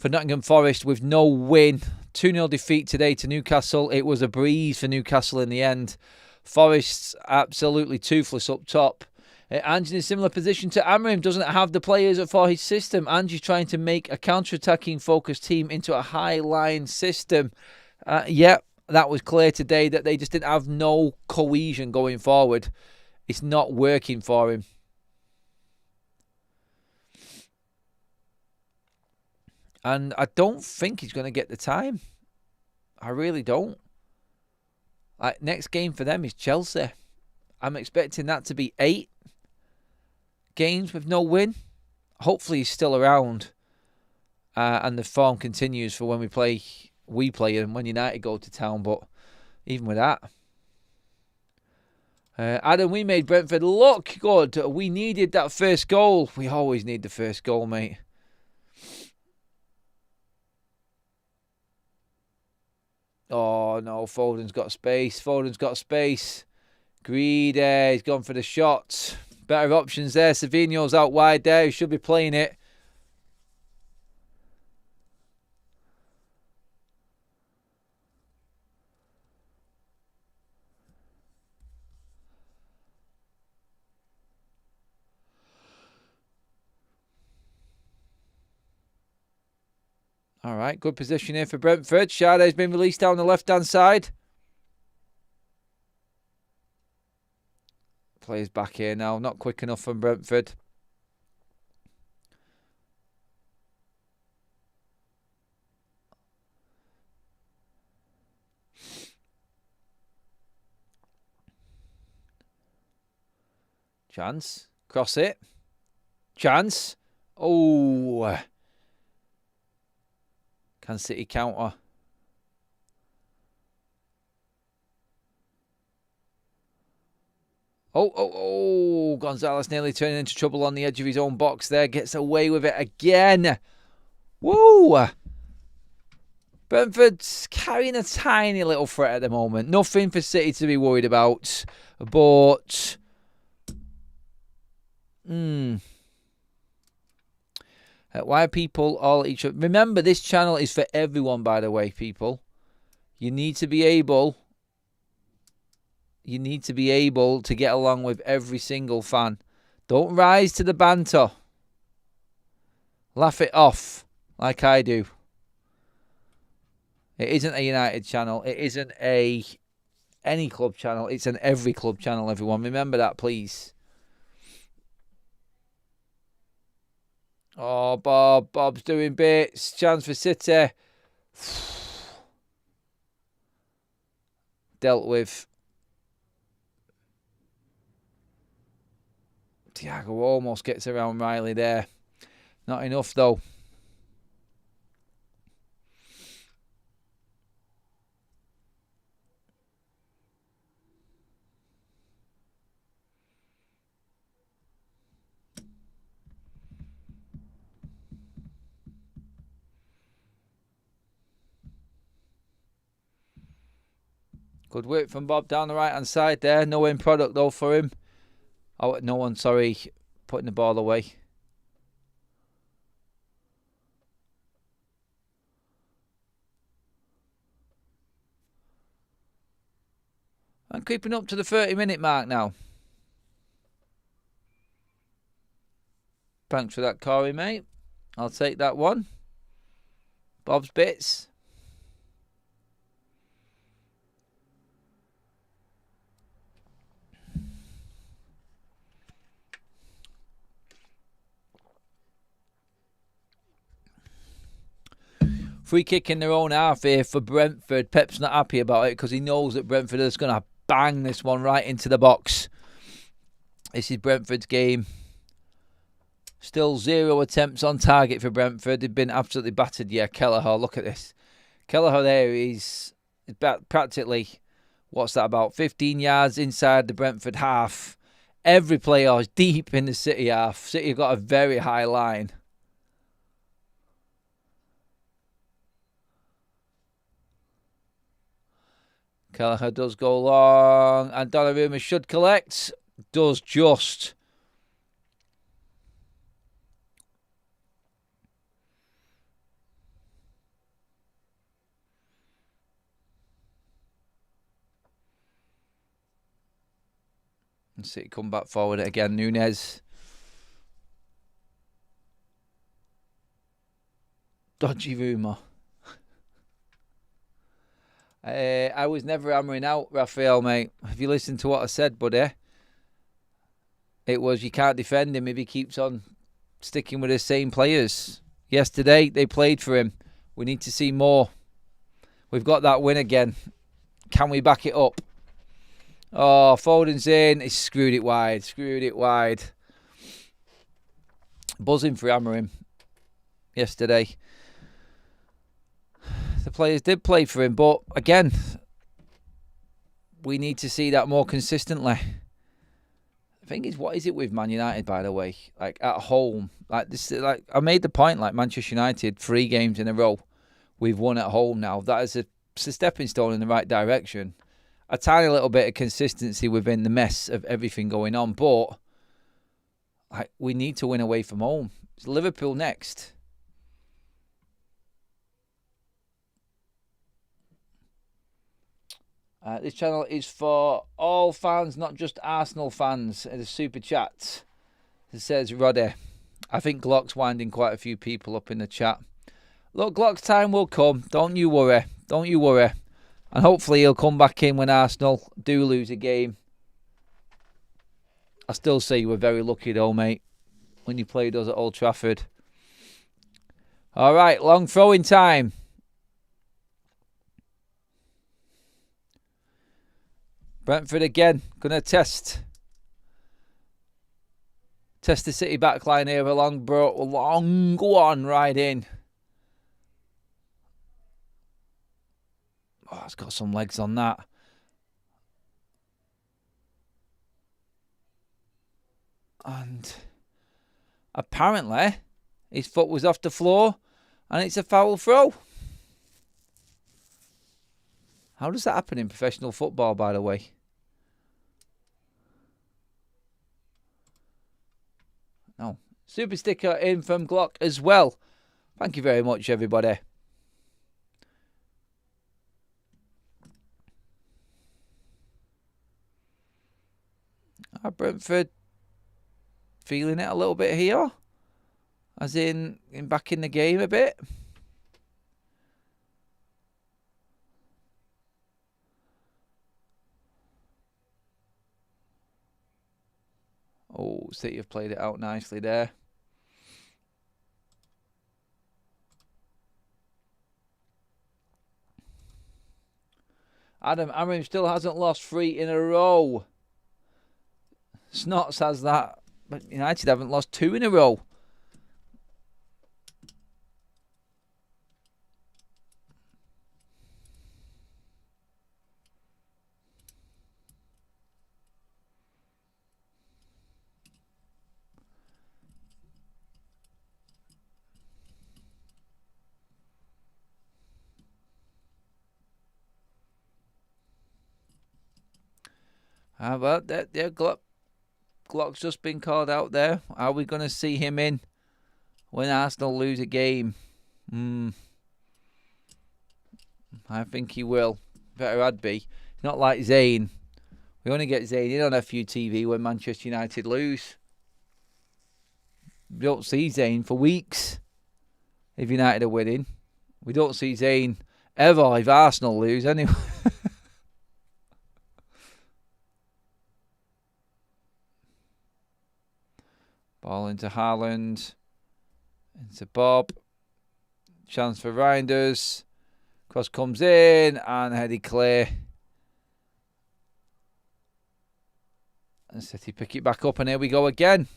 Nottingham Forest with no win. 2-0 defeat today to Newcastle. It was a breeze for Newcastle in the end. Forest's absolutely toothless up top. Ange in a similar position to Amorim, doesn't have the players for his system. Ange is trying to make a counter-attacking focused team into a high-line system. That was clear today that they just didn't have no cohesion going forward. It's not working for him. And I don't think he's going to get the time. I really don't. Like, next game for them is Chelsea. I'm expecting that to be 8 games with no win. Hopefully he's still around. And the form continues for when we play and when United go to town. But even with that... Adam, we made Brentford look good. We needed that first goal. We always need the first goal, mate. Oh, no. Foden's got space. Foden's got space. Greedy. He's gone for the shot. Better options there. Savinho's out wide there. He should be playing it. All right, good position here for Brentford. Sade's been released down the left-hand side. Players back here now. Not quick enough from Brentford. Chance. Cross it. Chance. Oh. Can City counter? Oh. Gonzalez nearly turning into trouble on the edge of his own box there. Gets away with it again. Woo! Brentford's carrying a tiny little threat at the moment. Nothing for City to be worried about. But... why are people all at each other? Remember, this channel is for everyone, by the way, people. You need to be able to get along with every single fan. Don't rise to the banter. Laugh it off, like I do. It isn't a United channel. It isn't any club channel. It's an every club channel, everyone. Remember that, please. Oh, Bob's doing bits. Chance for City. Dealt with. Thiago almost gets around Riley there. Not enough, though. Good work from Bob down the right-hand side there. No end product, though, for him. Oh, no one, sorry. Putting the ball away. I'm creeping up to the 30-minute mark now. Thanks for that, Corey, mate. I'll take that one. Bob's bits. Free kick in their own half here for Brentford. Pep's not happy about it because he knows that Brentford is going to bang this one right into the box. This is Brentford's game. Still 0 attempts on target for Brentford. They've been absolutely battered. Yeah, Kelleher, look at this. Kelleher there is practically, what's that, about 15 yards inside the Brentford half. Every player is deep in the City half. City have got a very high line. Kelleher does go long, and Donnarumma should collect. Does just. And City come back forward again. Nunez. Dodgy rumour. I was never hammering out Raphael, mate. Have you listened to what I said, buddy? It was, you can't defend him if he keeps on sticking with the same players. Yesterday, they played for him. We need to see more. We've got that win again. Can we back it up? Oh, Foden's in. He screwed it wide. Buzzing for hammering yesterday. The players did play for him, but again, we need to see that more consistently. The thing is, what is it with Man United, by the way? Like, at home, like this, like I made the point, like Manchester United, 3 games in a row, we've won at home now. That is a a stepping stone in the right direction. A tiny little bit of consistency within the mess of everything going on. But we need to win away from home. It's Liverpool next. This channel is for all fans, not just Arsenal fans. The super chat. It says Rodri. I think Glock's winding quite a few people up in the chat. Look, Glock's time will come. Don't you worry. Don't you worry. And hopefully he'll come back in when Arsenal do lose a game. I still say you were very lucky though, mate, when you played us at Old Trafford. All right, long throwing time. Brentford again, going to test the City backline here. A long one right in. Oh, it's got some legs on that. And apparently his foot was off the floor and it's a foul throw. How does that happen in professional football, by the way? No. Super sticker in from Glock as well. Thank you very much, everybody. Brentford feeling it a little bit here. As in back in the game a bit. Oh, City have played it out nicely there. Adam Aram still hasn't lost 3 in a row. Snots has that. But United haven't lost 2 in a row. Well, Glock's just been called out there. Are we going to see him in when Arsenal lose a game? I think he will. Better I'd be. Not like Zayn. We only get Zayn in on FUTV when Manchester United lose. We don't see Zayn for weeks if United are winning. We don't see Zayn ever if Arsenal lose anyway. Ball into Haaland. Into Bob. Chance for Reinders. Cross comes in and headed clear. And City pick it back up and here we go again.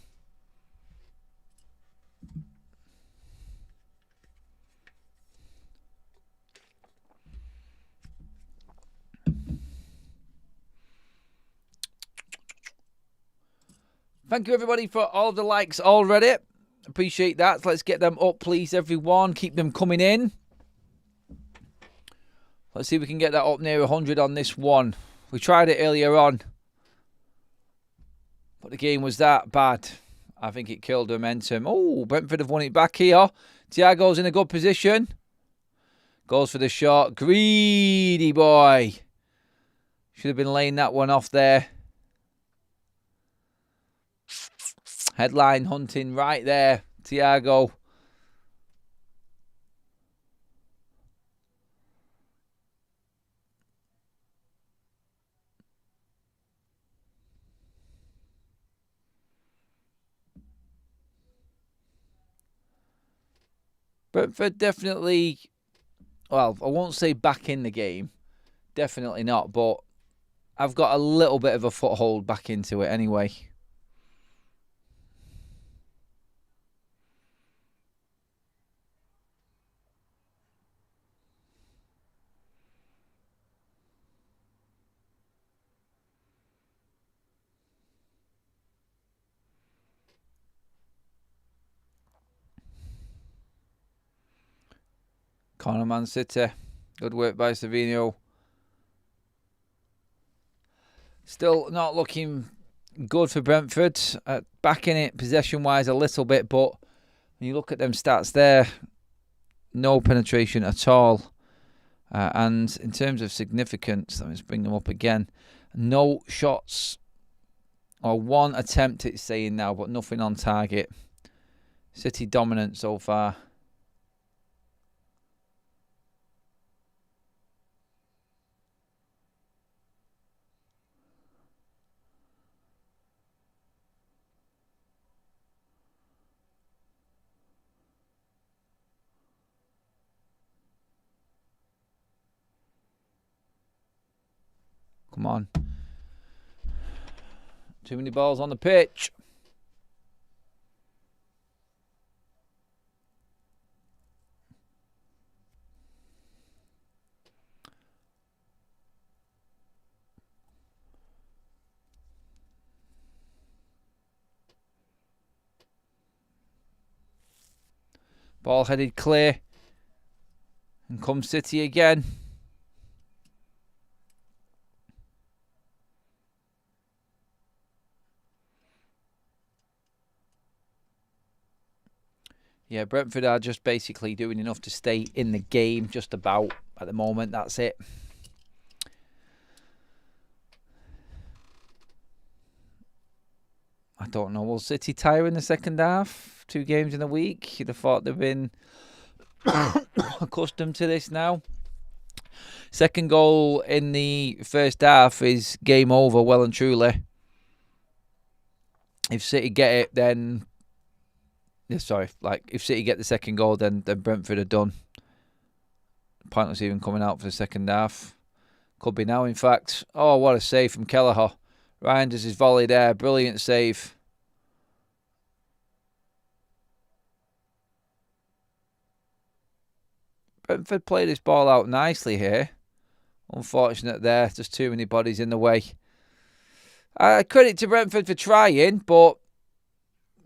Thank you, everybody, for all the likes already. Appreciate that. Let's get them up, please, everyone. Keep them coming in. Let's see if we can get that up near 100 on this one. We tried it earlier on, but the game was that bad. I think it killed momentum. Oh, Brentford have won it back here. Thiago's in a good position. Goes for the shot. Greedy boy. Should have been laying that one off there. Headline hunting right there. Thiago. Brentford definitely, well, I won't say back in the game. Definitely not, but I've got a little bit of a foothold back into it anyway. Corner Man City. Good work by Savinho. Still not looking good for Brentford. Back in it possession-wise a little bit, but when you look at them stats there, no penetration at all. And in terms of significance, let me just bring them up again. No shots, or one attempt it's saying now, but nothing on target. City dominant so far. Come on. Too many balls on the pitch. Ball headed clear. And comes City again. Yeah, Brentford are just basically doing enough to stay in the game, just about at the moment. That's it. I don't know. Will City tire in the second half? 2 games in a week. You'd have thought they've been accustomed to this now. Second goal in the first half is game over, well and truly. If City get it, then... if City get the second goal, then Brentford are done. Pointless even coming out for the second half. Could be now, in fact. Oh, what a save from Kelleher. Ryan does his volley there. Brilliant save. Brentford played this ball out nicely here. Unfortunate there. Just too many bodies in the way. Credit to Brentford for trying, but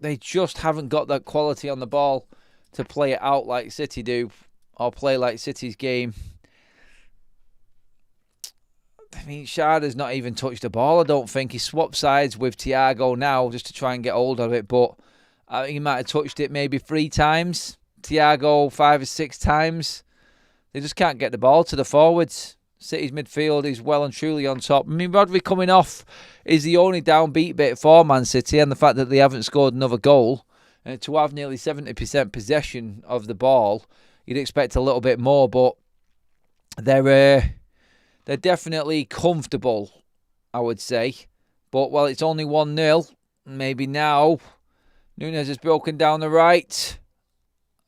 they just haven't got that quality on the ball to play it out like City do, or play like City's game. I mean, Sharda's not even touched the ball, I don't think. He swapped sides with Thiago now just to try and get hold of it, but I think he might have touched it maybe 3 times. Thiago 5 or 6 times. They just can't get the ball to the forwards. City's midfield is well and truly on top. I mean, Rodri coming off is the only downbeat bit for Man City, and the fact that they haven't scored another goal. And to have nearly 70% possession of the ball, you'd expect a little bit more, but they're definitely comfortable, I would say. But, well, it's only 1-0. Maybe now. Núñez has broken down the right.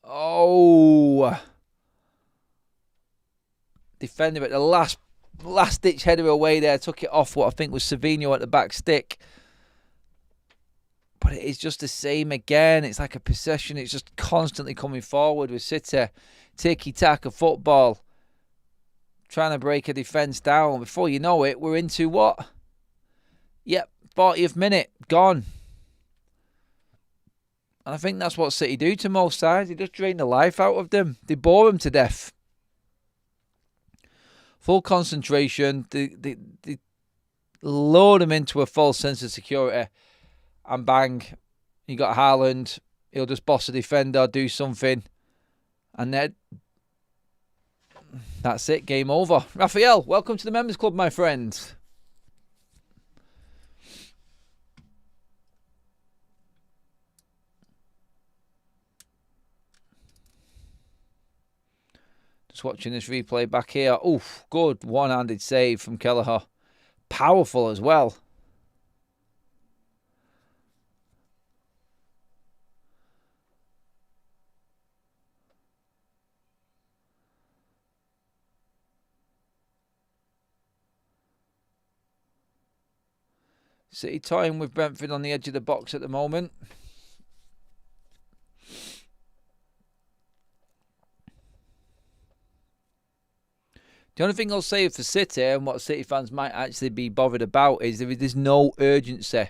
Oh... Defender at the last ditch header away there, took it off what I think was Savinho at the back stick. But it is just the same again. It's like a possession. It's just constantly coming forward with City. Tiki-taka football. Trying to break a defence down. Before you know it, we're into what? Yep, 40th minute. Gone. And I think that's what City do to most sides. They just drain the life out of them. They bore them to death. Full concentration. They load them into a false sense of security. And bang, you got Haaland. He'll just boss a defender, do something. And then that's it, game over. Raphael, welcome to the Members Club, my friend. Just watching this replay back here. Oof, good one-handed save from Kelleher. Powerful as well. City toying with Brentford on the edge of the box at the moment. The only thing I'll say for City, and what City fans might actually be bothered about, is there's no urgency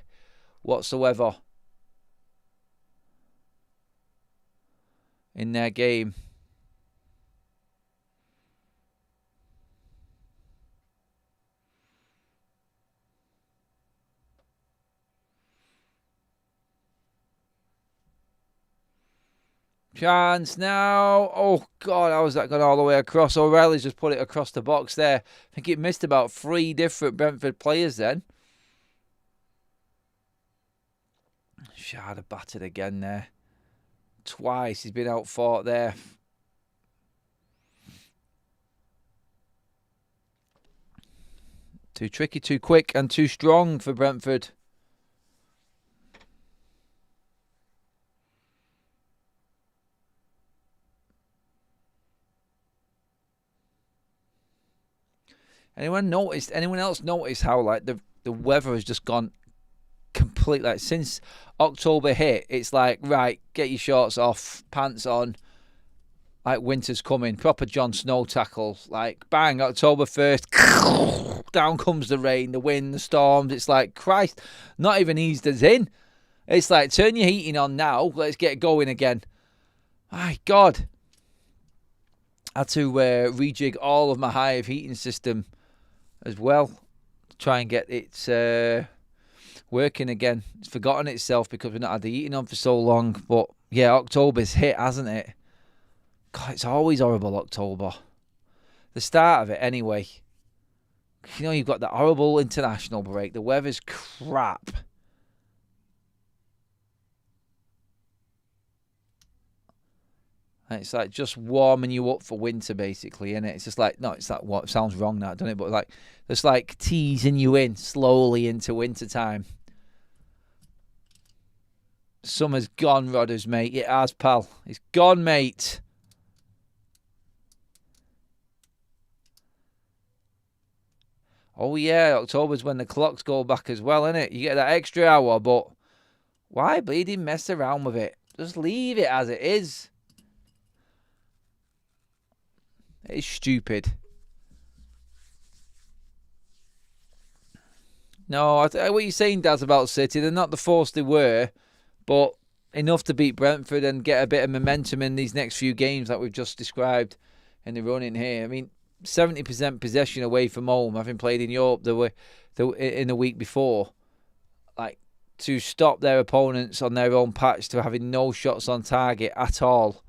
whatsoever in their game. Chance now. Oh, God, how was that going all the way across? O'Reilly's just put it across the box there. I think it missed about 3 different Brentford players then. Shard battered again there. Twice he's been outfought there. Too tricky, too quick, and too strong for Brentford. Anyone else noticed how like the weather has just gone complete, like since October hit, it's like, right, get your shorts off, pants on, like winter's coming, proper Jon Snow tackle, like bang, October 1st, down comes the rain, the wind, the storms. It's like, Christ, not even eased us in. It's like, turn your heating on now, let's get going again. My God. I had to rejig all of my Hive heating system as well, try and get it working again. It's forgotten itself because we've not had the heating on for so long. But yeah, October's hit, hasn't it? God, it's always horrible, October. The start of it, anyway. You know, you've got the horrible international break. The weather's crap. And it's like just warming you up for winter, basically, isn't it? It's just like, no, it's like, what? It sounds wrong now, doesn't it? But like, it's like teasing you in slowly into winter time. Summer's gone, Rodders, mate. It has, pal. It's gone, mate. Oh, yeah, October's when the clocks go back as well, innit? You get that extra hour, but why bleeding mess around with it? Just leave it as it is. It's stupid. No, what you're saying, Daz, about City, they're not the force they were, but enough to beat Brentford and get a bit of momentum in these next few games that we've just described in the run-in here. I mean, 70% possession away from home, having played in Europe in the week before. Like, to stop their opponents on their own patch to having no shots on target at all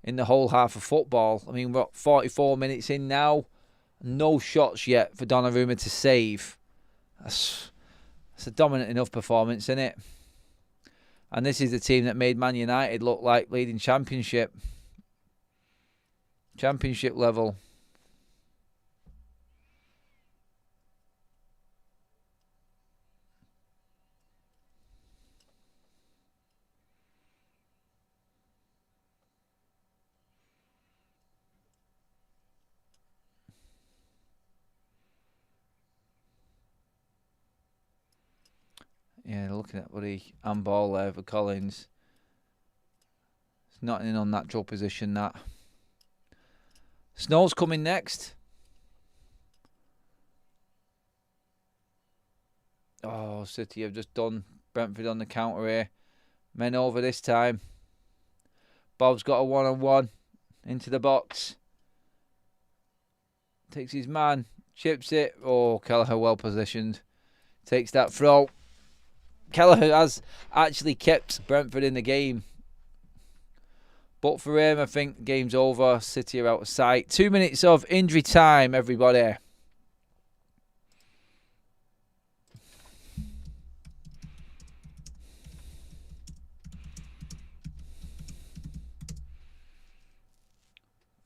in the whole half of football. I mean, we're 44 minutes in now. No shots yet for Donnarumma to save. That's a dominant enough performance, isn't it? And this is the team that made Man United look like leading championship level. Yeah, looking at bloody handball there for Collins. It's not in an unnatural position, that. Snow's coming next. Oh, City have just done Brentford on the counter here. Men over this time. Bob's got a one-on-one into the box. Takes his man, chips it. Oh, Kelleher well positioned. Takes that throw. Kelleher has actually kept Brentford in the game. But for him, I think the game's over. City are out of sight. 2 minutes of injury time, everybody.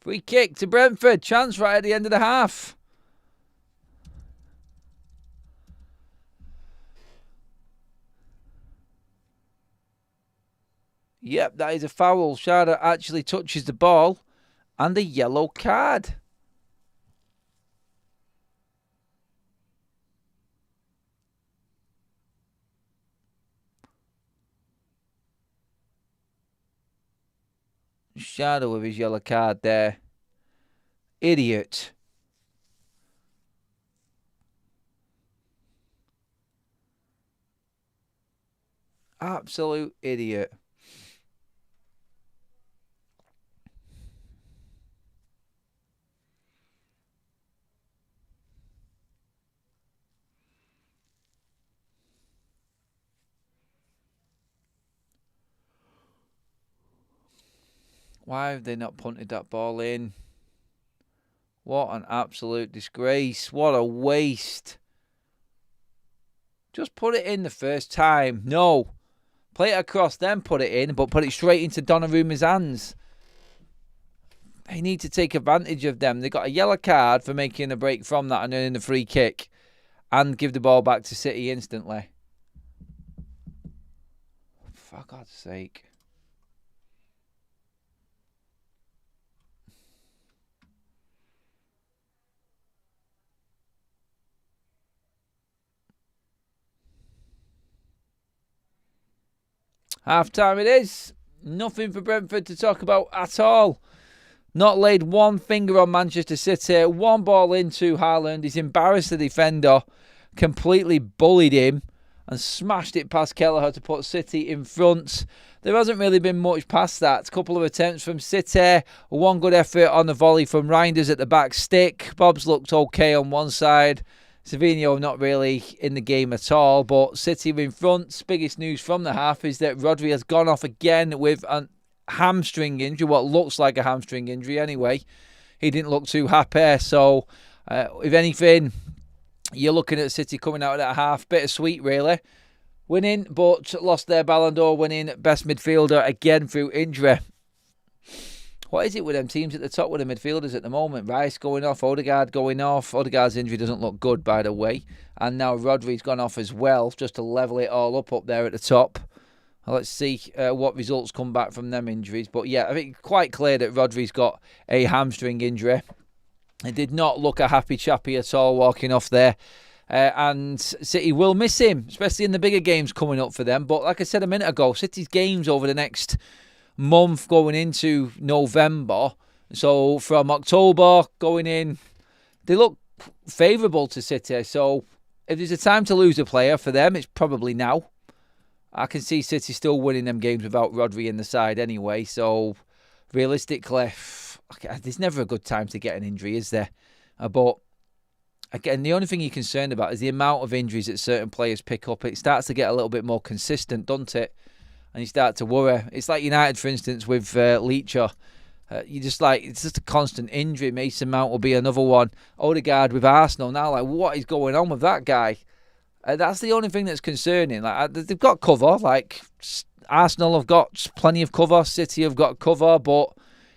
Free kick to Brentford. Chance right at the end of the half. Yep, that is a foul. Sharda actually touches the ball. And a yellow card. Sharda with his yellow card there. Idiot. Absolute idiot. Why have they not punted that ball in? What an absolute disgrace. What a waste. Just put it in the first time. No. Play it across, then put it in, but put it straight into Donnarumma's hands. They need to take advantage of them. They got a yellow card for making a break from that and earning the free kick. And give the ball back to City instantly. For God's sake. Half time it is. Nothing for Brentford to talk about at all. Not laid one finger on Manchester City. One ball into Haaland. He's embarrassed the defender. Completely bullied him. And smashed it past Kelleher to put City in front. There hasn't really been much past that. A couple of attempts from City. One good effort on the volley from Reinders at the back stick. Bob's looked okay on one side. Savinho not really in the game at all. But City in front. Biggest news from the half is that Rodri has gone off again with an hamstring injury. What looks like a hamstring injury anyway. He didn't look too happy. So, if anything, you're looking at City coming out of that half. Bittersweet, really. Winning, but lost their Ballon d'Or winning best midfielder again through injury. What is it with them teams at the top with the midfielders at the moment? Rice going off, Odegaard going off. Odegaard's injury doesn't look good, by the way. And now Rodri's gone off as well, just to level it all up there at the top. Let's see what results come back from them injuries. But yeah, I think quite clear that Rodri's got a hamstring injury. It did not look a happy chappy at all walking off there. And City will miss him, especially in the bigger games coming up for them. But like I said a minute ago, City's games over the next month going into November. So from October going in, they look favourable to City. So if there's a time to lose a player for them, it's probably now. I can see City still winning them games without Rodri in the side anyway. So realistically, there's never a good time to get an injury, is there? But again, the only thing you're concerned about is the amount of injuries that certain players pick up. It starts to get a little bit more consistent, doesn't it? And you start to worry. It's like United, for instance, with Leacher. You just it's just a constant injury. Mason Mount will be another one. Odegaard with Arsenal now. What is going on with that guy? That's the only thing that's concerning. They've got cover. Arsenal have got plenty of cover. City have got cover, but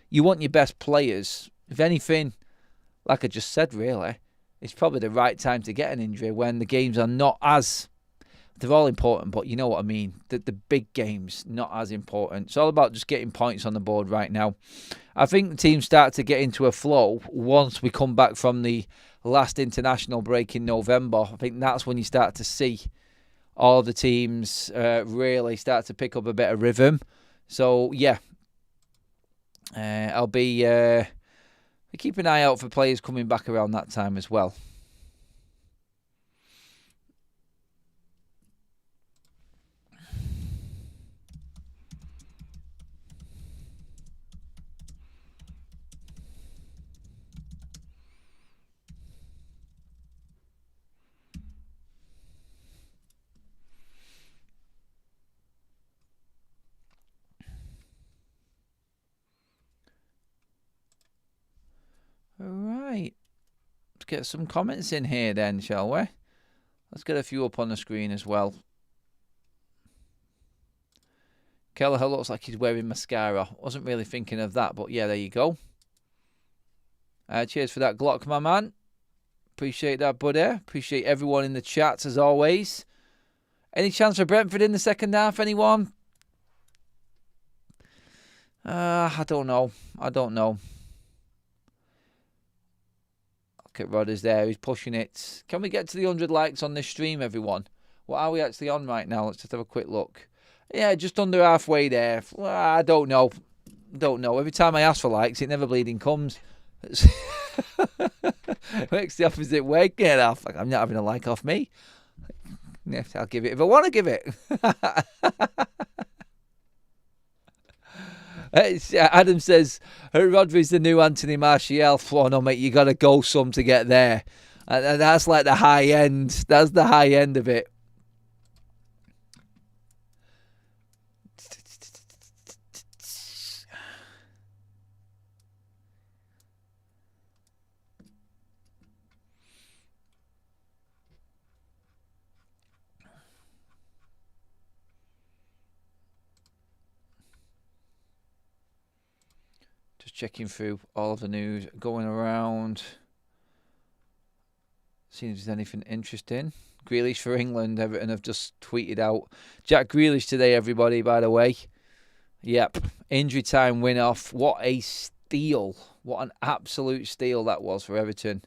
you want your best players. If anything, like I just said, really, it's probably the right time to get an injury when the games are not as... They're all important, but you know what I mean. The big games, not as important. It's all about just getting points on the board right now. I think the teams start to get into a flow once we come back from the last international break in November. I think that's when you start to see all the teams really start to pick up a bit of rhythm. So, yeah. I'll be keep an eye out for players coming back around that time as well. Right. Let's get some comments in here then, shall we? Let's get a few up on the screen as well. Kelleher looks like he's wearing mascara. Wasn't really thinking of that, but yeah, there you go. Cheers for that Glock, my man. Appreciate that, buddy. Appreciate everyone in the chats as always. Any chance for Brentford in the second half, anyone? I don't know. Look at Rodgers there. He's pushing it. Can we get to the 100 likes on this stream, everyone? What are we actually on right now? Let's just have a quick look. Yeah, just under halfway there. Well, I don't know. Every time I ask for likes, it never bleeding comes. It works the opposite way. Get off. I'm not having a like off me. Yeah, I'll give it if I want to give it. Adam says, Rodri's the new Anthony Martial. Oh, no, mate, you got to go some to get there. And that's like the high end. That's the high end of it. checking through all of the news going around. Seeing if there's anything interesting. Grealish for England. Everton have just tweeted out. Jack Grealish today, everybody, by the way. Yep. Injury time win off. What a steal. What an absolute steal that was for Everton.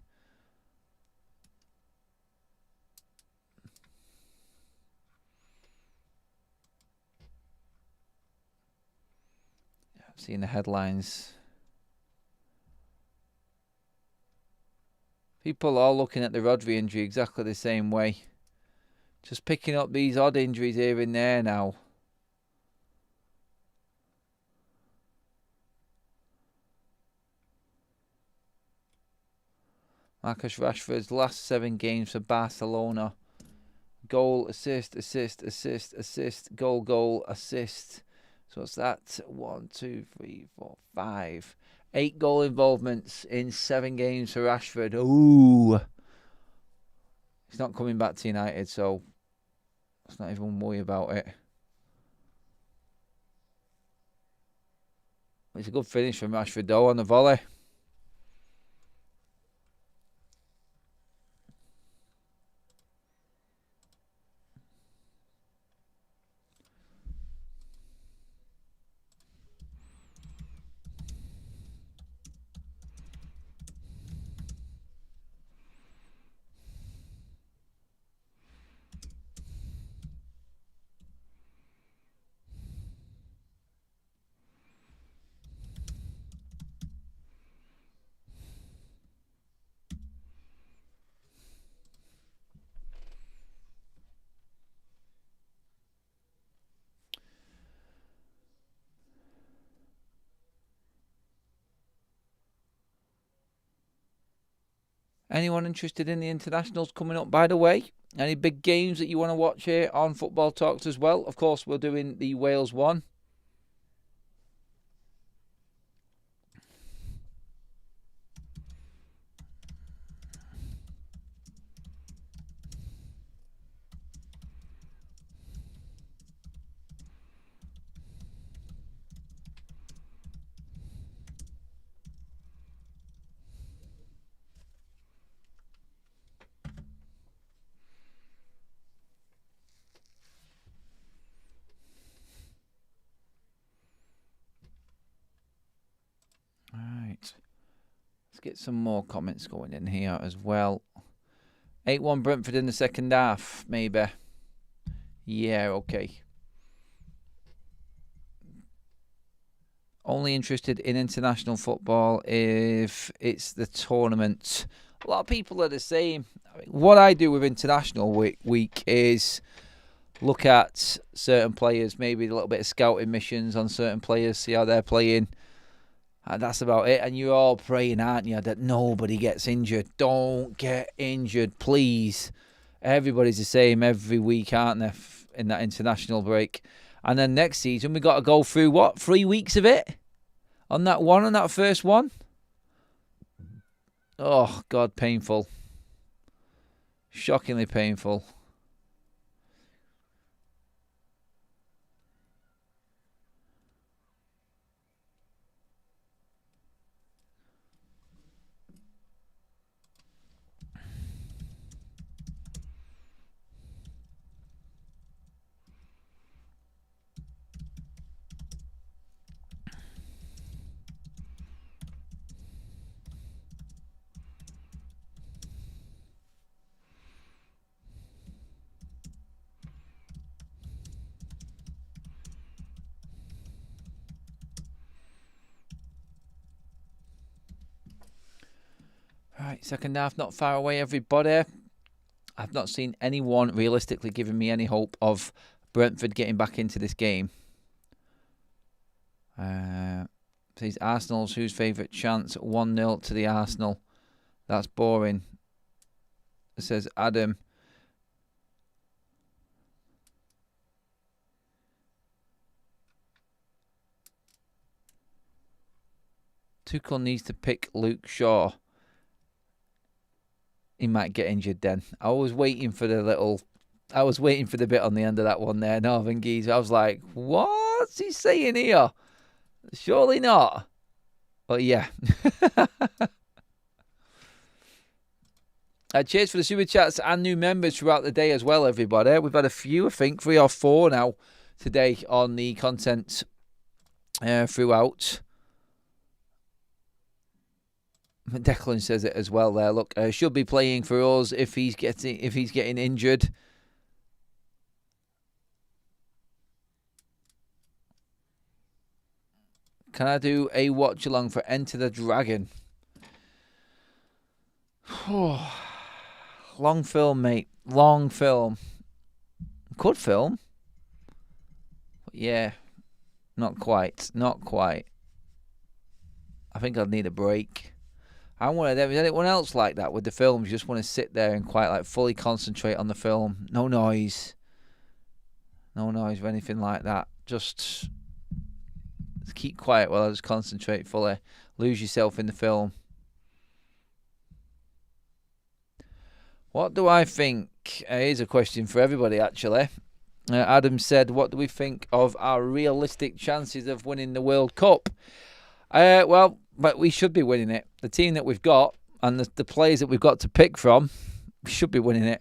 Seeing the headlines. People are looking at the Rodri injury exactly the same way. Just picking up these odd injuries here and there now. Marcus Rashford's last 7 games for Barcelona. Goal, assist, assist, assist, assist, goal, goal, assist. So what's that? 1, 2, 3, 4, 5. 8 goal involvements in 7 games for Rashford. Ooh. He's not coming back to United, so let's not even worry about it. It's a good finish from Rashford, though, on the volley. Anyone interested in the internationals coming up, by the way? Any big games that you want to watch here on Football Talks as well? Of course, we're doing the Wales one. Let's get some more comments going in here as well. 8-1 Brentford in the second half, maybe. Yeah, okay. Only interested in international football if it's the tournament. A lot of people are the same. What I do with international week is look at certain players, maybe a little bit of scouting missions on certain players, see how they're playing. And that's about it. And you're all praying, aren't you, that nobody gets injured. Don't get injured, please. Everybody's the same every week, aren't they, in that international break. And then next season, we got to go through, what, 3 weeks of it? On that first one? Oh, God, painful. Shockingly painful. Right, second half not far away, everybody. I've not seen anyone realistically giving me any hope of Brentford getting back into this game. Says Arsenal's whose favourite chance? 1-0 to the Arsenal. That's boring. It says Adam. Tuchel needs to pick Luke Shaw. He might get injured then. I was waiting for the bit on the end of that one there, Northern Geese. I was like, what's he saying here? Surely not. But yeah. Cheers for the super chats and new members throughout the day as well, everybody. We've had a few, I think, 3 or 4 now today on the content throughout. Declan says it as well there. Look, should be playing for us if he's getting injured. Can I do a watch along for Enter the Dragon? Long film, mate. Long film. Good film. But yeah. Not quite. Not quite. I think I'd need a break. I'm one of them. Is anyone else like that with the films? You just want to sit there and quite like fully concentrate on the film. No noise. No noise or anything like that. Just keep quiet while I just concentrate fully. Lose yourself in the film. What do I think? Here's a question for everybody, actually. Adam said, what do we think of our realistic chances of winning the World Cup? Well, but we should be winning it. The team that we've got and the players that we've got to pick from, we should be winning it.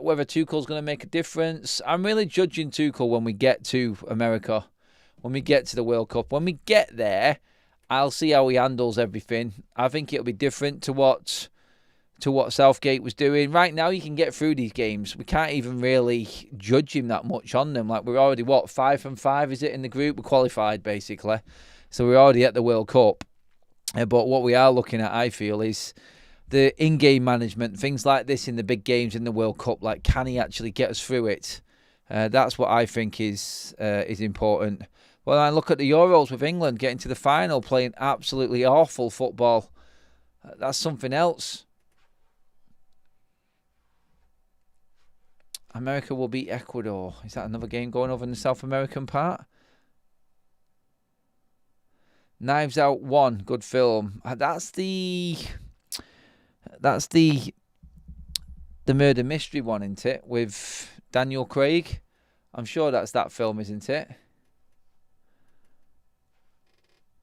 Whether Tuchel's going to make a difference, I'm really judging Tuchel when we get to America, when we get to the World Cup. When we get there, I'll see how he handles everything. I think it'll be different to what Southgate was doing. Right now, you can get through these games. We can't even really judge him that much on them. Like, we're already, 5 from 5, is it, in the group? We're qualified, basically. So we're already at the World Cup. But what we are looking at, I feel, is the in-game management, things like this in the big games in the World Cup. Like, can he actually get us through it? That's what I think is important. Well, I look at the Euros with England getting to the final, playing absolutely awful football. That's something else. America will beat Ecuador. Is that another game going over in the South American part? Knives Out 1, good film. That's the murder mystery one, isn't it? With Daniel Craig. I'm sure that's that film, isn't it?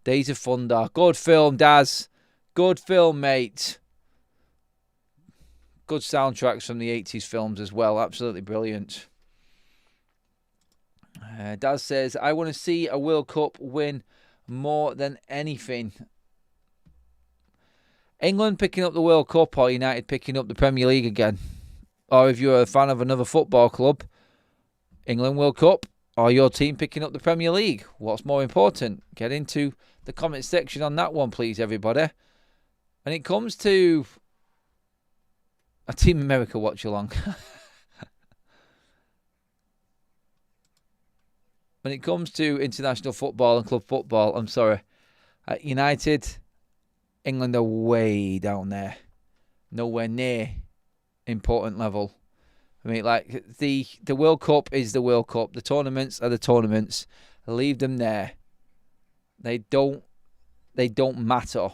Days of Thunder. Good film, Daz. Good film, mate. Good soundtracks from the 80s films as well. Absolutely brilliant. Daz says, I want to see a World Cup win more than anything. England picking up the World Cup or United picking up the Premier League again? Or if you're a fan of another football club, England World Cup or your team picking up the Premier League? What's more important? Get into the comment section on that one, please, everybody. When it comes to a Team America watch along. When it comes to international football and club football, I'm sorry. United, England are way down there. Nowhere near important level. I mean, like, the World Cup is the World Cup. The tournaments are the tournaments. Leave them there. They don't matter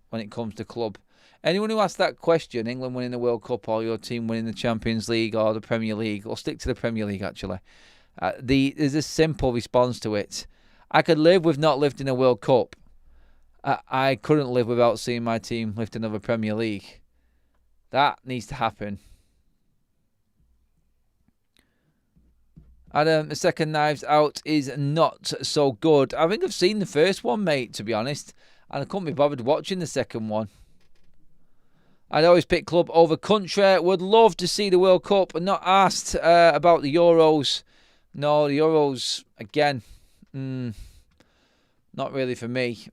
when it comes to club. Anyone who asks that question, England winning the World Cup or your team winning the Champions League or the Premier League, or stick to the Premier League, actually. There's a simple response to it. I could live with not lifting a World Cup. I couldn't live without seeing my team lift another Premier League. That needs to happen. Adam, the second Knives Out is not so good. I think I've seen the first one, mate, to be honest. And I couldn't be bothered watching the second one. I'd always pick club over country. Would love to see the World Cup. I'm not asked about the Euros. No, the Euros, again, not really for me.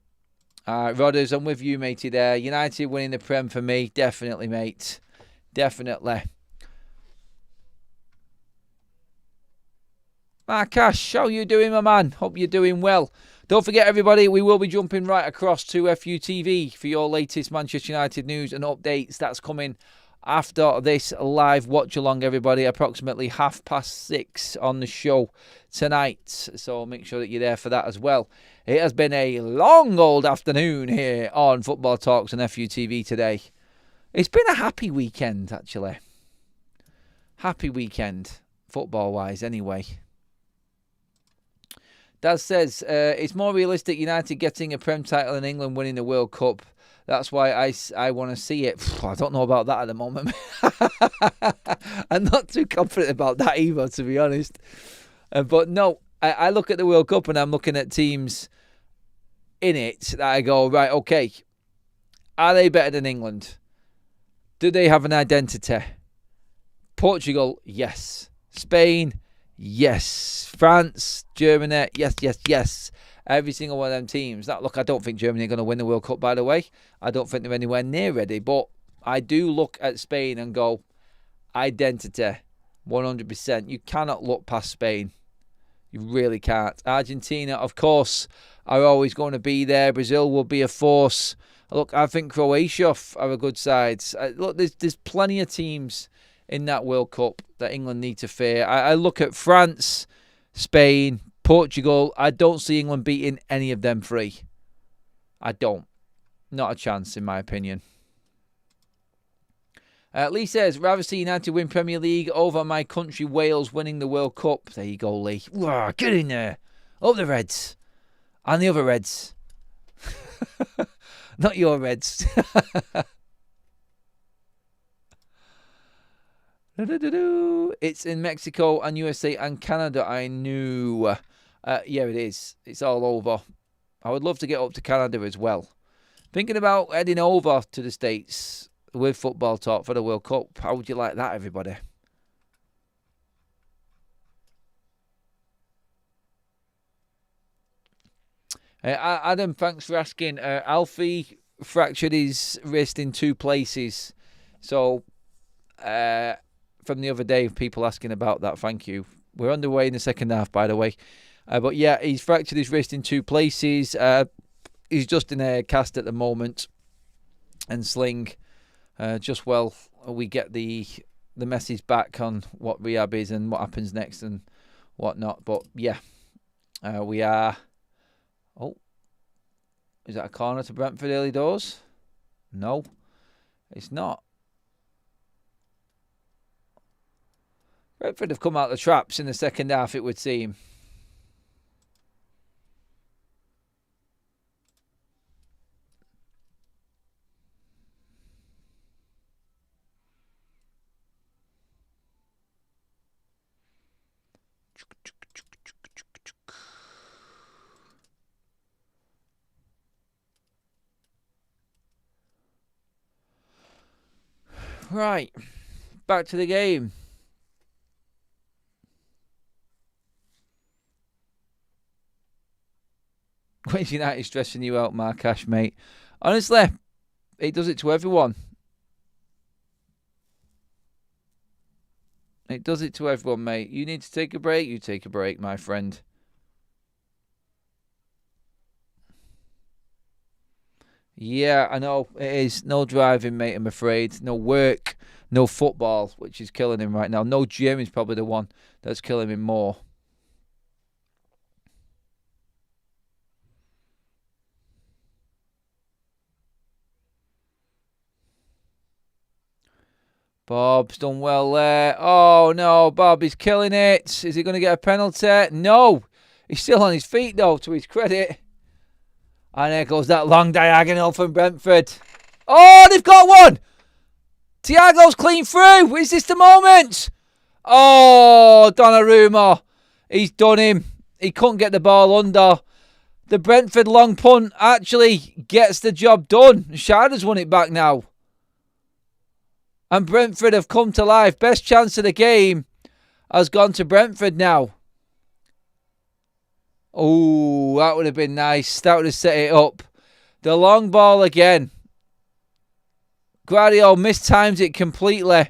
Rodders, I'm with you, matey, there. United winning the Prem for me. Definitely, mate. Definitely. Markash, how you doing, my man? Hope you're doing well. Don't forget, everybody, we will be jumping right across to FUTV for your latest Manchester United news and updates. That's coming after this live watch-along, everybody, approximately 6:30 on the show tonight. So make sure that you're there for that as well. It has been a long old afternoon here on Football Talks and FUTV today. It's been a happy weekend, actually. Happy weekend, football-wise, anyway. Daz says, it's more realistic United getting a Prem title than England winning the World Cup. That's why I want to see it. I don't know about that at the moment. I'm not too confident about that either, to be honest. But no, I look at the World Cup and I'm looking at teams in it that I go, right, okay, are they better than England? Do they have an identity? Portugal, yes. Spain, yes. France, Germany, yes, yes, yes. Every single one of them teams. Now, look, I don't think Germany are going to win the World Cup, by the way. I don't think they're anywhere near ready. But I do look at Spain and go, identity, 100%. You cannot look past Spain. You really can't. Argentina, of course, are always going to be there. Brazil will be a force. Look, I think Croatia are a good side. Look, there's plenty of teams in that World Cup that England need to fear. I look at France, Spain, Portugal. I don't see England beating any of them three. I don't. Not a chance, in my opinion. Lee says, rather see United win Premier League over my country Wales winning the World Cup. There you go, Lee. Whoa, get in there. Up the Reds. And the other Reds. Not your Reds. It's in Mexico and USA and Canada, I knew. Yeah, it is. It's all over. I would love to get up to Canada as well. Thinking about heading over to the States with Football Talk for the World Cup. How would you like that, everybody? Adam, thanks for asking. Alfie fractured his wrist in 2 places. So, from the other day, people asking about that. Thank you. We're underway in the second half, by the way. But yeah, he's fractured his wrist in 2 places. He's just in a cast at the moment and sling. Just while we get the message back on what rehab is and what happens next and whatnot. But yeah, we are. Oh, is that a corner to Brentford early doors? No, it's not. Brentford have come out the traps in the second half, it would seem. Right, back to the game. When's United stressing you out, Markash, mate? Honestly, it does it to everyone. It does it to everyone, mate. You need to take a break. You take a break, my friend. Yeah, I know. It is. No driving, mate, I'm afraid. No work. No football, which is killing him right now. No gym is probably the one that's killing him more. Bob's done well there. Oh, no. Bob is killing it. Is he going to get a penalty? No. He's still on his feet, though, to his credit. And there goes that long diagonal from Brentford. Oh, they've got one. Thiago's clean through. Is this the moment? Oh, Donnarumma. He's done him. He couldn't get the ball under. The Brentford long punt actually gets the job done. Sharda's won it back now. And Brentford have come to life. Best chance of the game has gone to Brentford now. Oh, that would have been nice. That would have set it up. The long ball again. Guardiola mistimes it completely.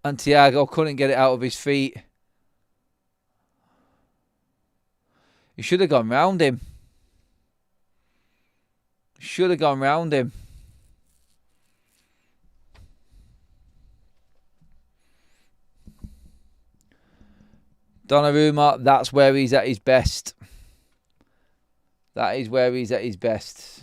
And Thiago couldn't get it out of his feet. He should have gone round him. Should have gone round him. Donnarumma, that's where he's at his best. That is where he's at his best.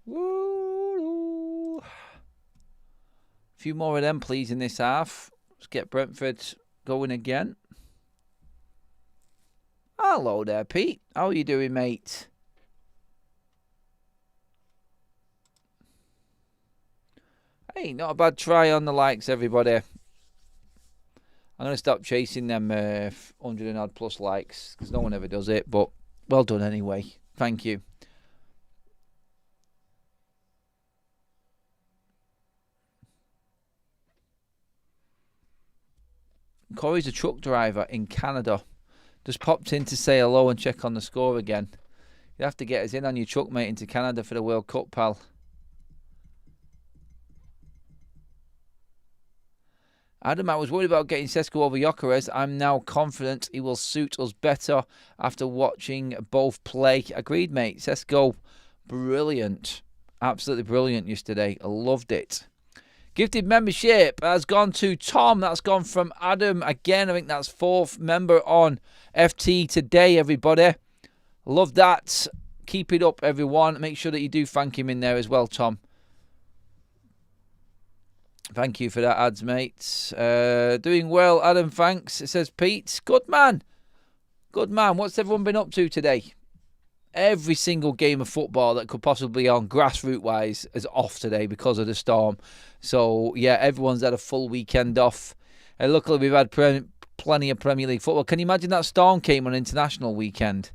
Woo! A few more of them, please, in this half. Let's get Brentford going again. Hello there, Pete. How are you doing, mate? Hey, not a bad try on the likes, everybody. I'm going to stop chasing them 100 and odd plus likes because no one ever does it, but well done anyway. Thank you. Corey's a truck driver in Canada. Just popped in to say hello and check on the score again. You have to get us in on your truck, mate, into Canada for the World Cup, pal. Adam, I was worried about getting Sesko over Gyökeres. I'm now confident he will suit us better after watching both play. Agreed, mate. Sesko, brilliant. Absolutely brilliant yesterday. I loved it. Gifted membership has gone to Tom. That's gone from Adam. Again, I think that's 4th member on FT today, everybody. Love that. Keep it up, everyone. Make sure that you do thank him in there as well, Tom. Thank you for that, ads, mate. Doing well, Adam, thanks. It says Pete. Good man. Good man. What's everyone been up to today? Every single game of football that could possibly be on grassroots-wise is off today because of the storm. So, yeah, everyone's had a full weekend off. Luckily, we've had plenty of Premier League football. Can you imagine that storm came on international weekend?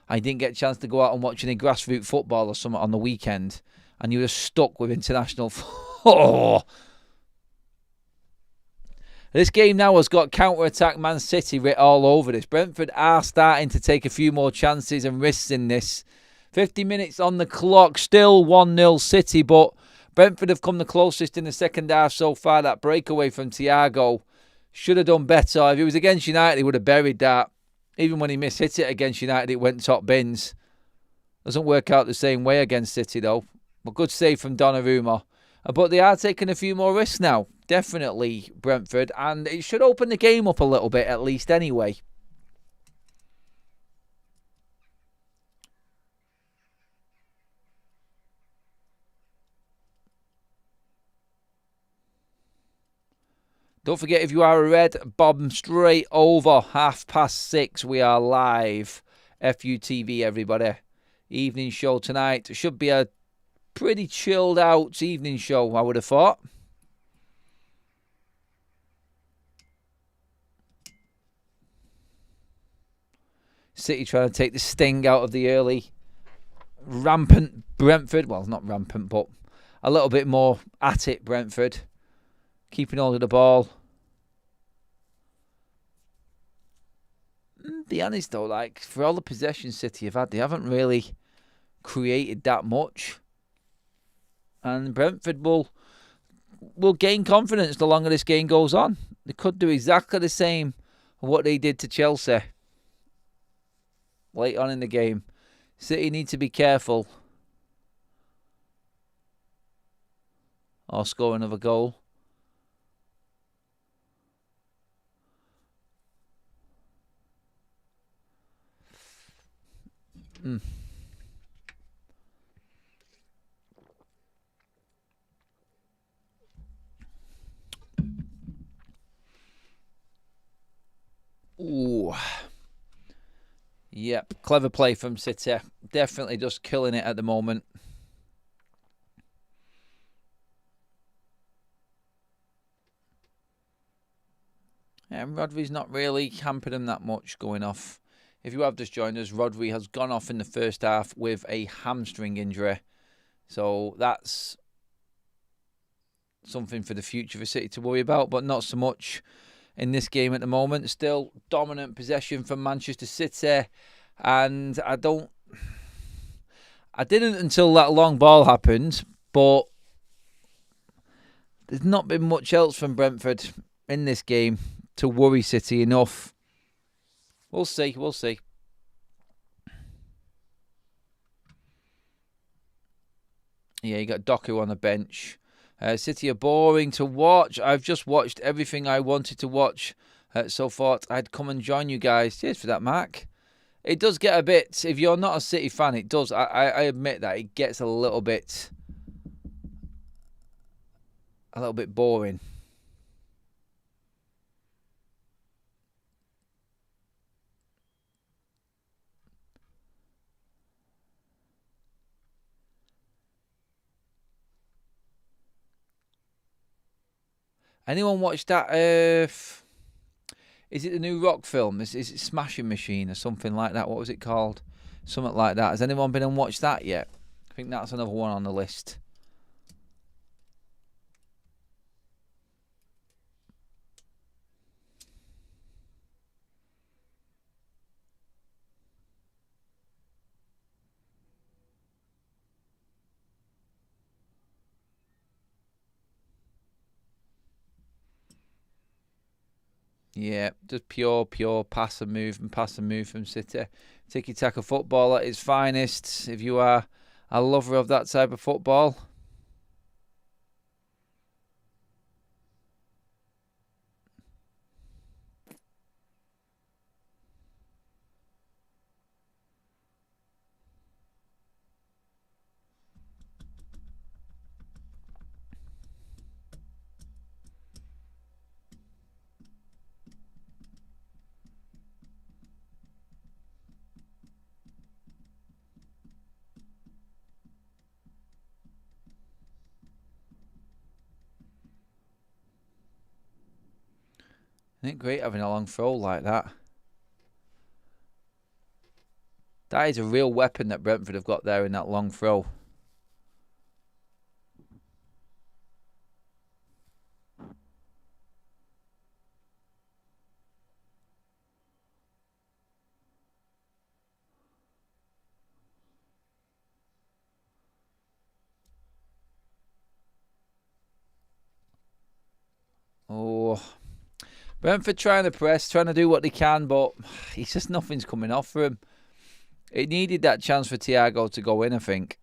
I didn't get a chance to go out and watch any grassroots football or something on the weekend. And you were stuck with international football. This game now has got counter-attack Man City writ all over this. Brentford are starting to take a few more chances and risks in this. 50 minutes on the clock, still 1-0 City, but Brentford have come the closest in the second half so far. That breakaway from Thiago should have done better. If it was against United, he would have buried that. Even when he mishit it against United, it went top bins. Doesn't work out the same way against City, though. But good save from Donnarumma. But they are taking a few more risks now. Definitely, Brentford. And it should open the game up a little bit, at least, anyway. Don't forget, if you are a red, bob them straight over 6:30. We are live. FUTV, everybody. Evening show tonight. It should be a pretty chilled out evening show, I would have thought. City trying to take the sting out of the early rampant Brentford. Well, not rampant, but a little bit more at it, Brentford. Keeping hold of the ball. Be honest, though, like, for all the possession City have had, they haven't really created that much. And Brentford will gain confidence the longer this game goes on. They could do exactly the same what they did to Chelsea late on in the game. City need to be careful or score another goal. Ooh. Yep, clever play from City. Definitely just killing it at the moment. And Rodri's not really hampered him that much going off. If you have just joined us, Rodri has gone off in the first half with a hamstring injury. So that's something for the future for City to worry about, but not so much in this game at the moment. Still dominant possession from Manchester City. And I didn't until that long ball happened, but there's not been much else from Brentford in this game to worry City enough. We'll see. Yeah, you got Doku on the bench. City are boring to watch. I've just watched everything I wanted to watch, so thought I'd come and join you guys. Cheers for that, Mark. It does get a bit, if you're not a City fan, it does. I admit that it gets a little bit boring. Anyone watch that? Is it the new Rock film? Is it Smashing Machine or something like that? What was it called? Something like that. Has anyone been and watched that yet? I think that's another one on the list. Yeah, just pure pass and move from City. Tiki-taka football at its finest. If you are a lover of that type of football. Isn't it great having a long throw like that? That is a real weapon that Brentford have got there in that long throw. Oh, Brentford trying to press, trying to do what they can, but it's just nothing's coming off for him. It needed that chance for Thiago to go in, I think.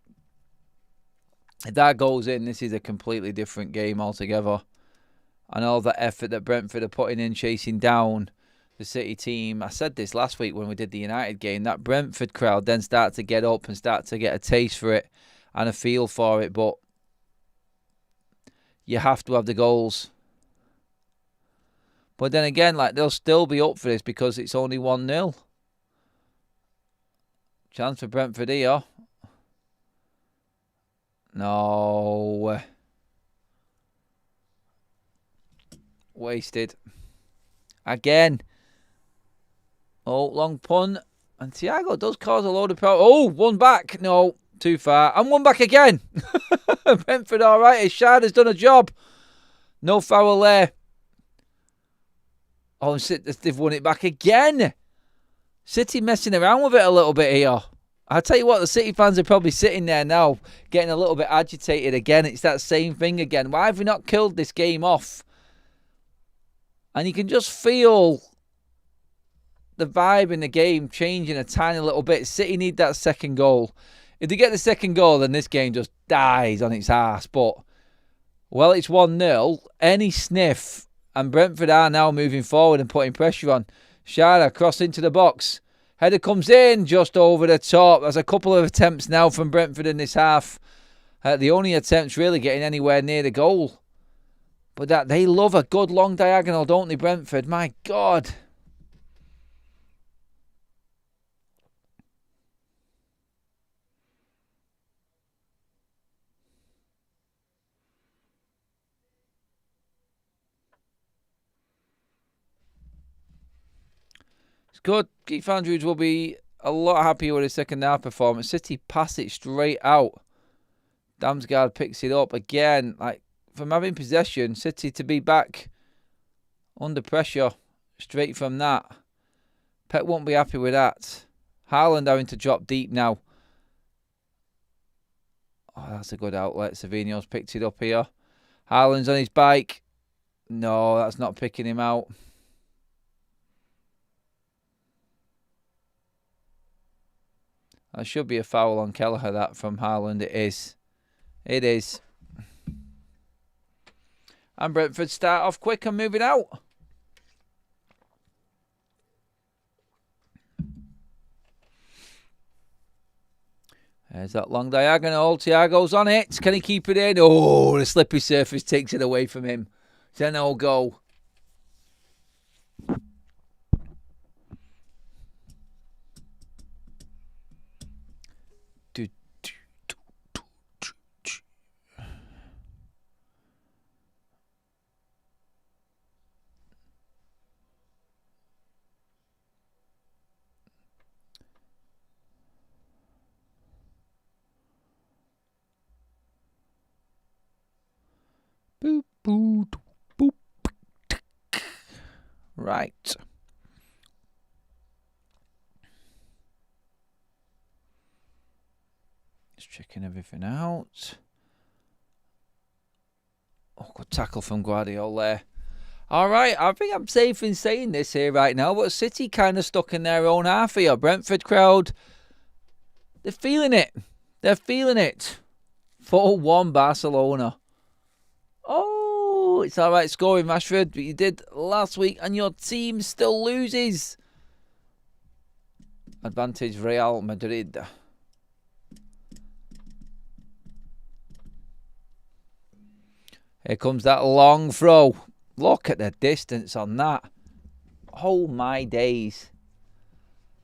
If that goes in, this is a completely different game altogether. And all the effort that Brentford are putting in, chasing down the City team. I said this last week when we did the United game, that Brentford crowd then start to get up and start to get a taste for it and a feel for it. But you have to have the goals. But then again, like, they'll still be up for this because it's only 1-0. Chance for Brentford here. No. Wasted. Again. Oh, long punt. And Thiago does cause a load of power. Oh, one back. No, too far. And one back again. Brentford all right. Ishard has done a job. No foul there. Oh, they've won it back again. City messing around with it a little bit here. I'll tell you what, the City fans are probably sitting there now getting a little bit agitated again. It's that same thing again. Why have we not killed this game off? And you can just feel the vibe in the game changing a tiny little bit. City need that second goal. If they get the second goal, then this game just dies on its arse. But, well, it's 1-0. Any sniff, and Brentford are now moving forward and putting pressure on. Shara cross into the box. Header comes in just over the top. There's a couple of attempts now from Brentford in this half. The only attempts really getting anywhere near the goal. But that they love a good long diagonal, don't they, Brentford? My God. It's good. Keith Andrews will be a lot happier with his second half performance. City pass it straight out. Damsgaard picks it up again. Like, from having possession, City to be back under pressure straight from that. Pep won't be happy with that. Haaland having to drop deep now. Oh, that's a good outlet. Savinho's picked it up here. Haaland's on his bike. No, that's not picking him out. That should be a foul on Kelleher, that, from Haaland. It is. It is. And Brentford start off quick and moving out. There's that long diagonal. Thiago's on it. Can he keep it in? Oh, the slippery surface takes it away from him. It's a no-go. Boop, boop, boop. Right. Just checking everything out. Oh, good tackle from Guardiola there. All right, I think I'm safe in saying this here right now, but City kind of stuck in their own half here. Brentford crowd, they're feeling it. They're feeling it. 4-1 Barcelona. Oh, it's all right scoring, Rashford, but you did last week and your team still loses. Advantage Real Madrid. Here comes that long throw. Look at the distance on that. Oh my days.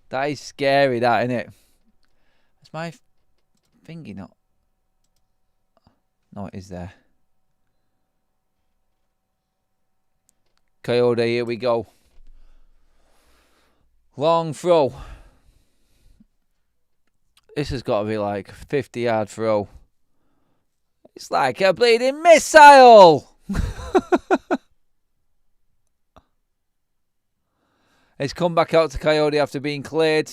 That is scary, that, isn't it? Is my thingy not? No, it is there. Coyote, here we go. Long throw. This has got to be like a 50-yard throw. It's like a bleeding missile. It's come back out to Coyote after being cleared.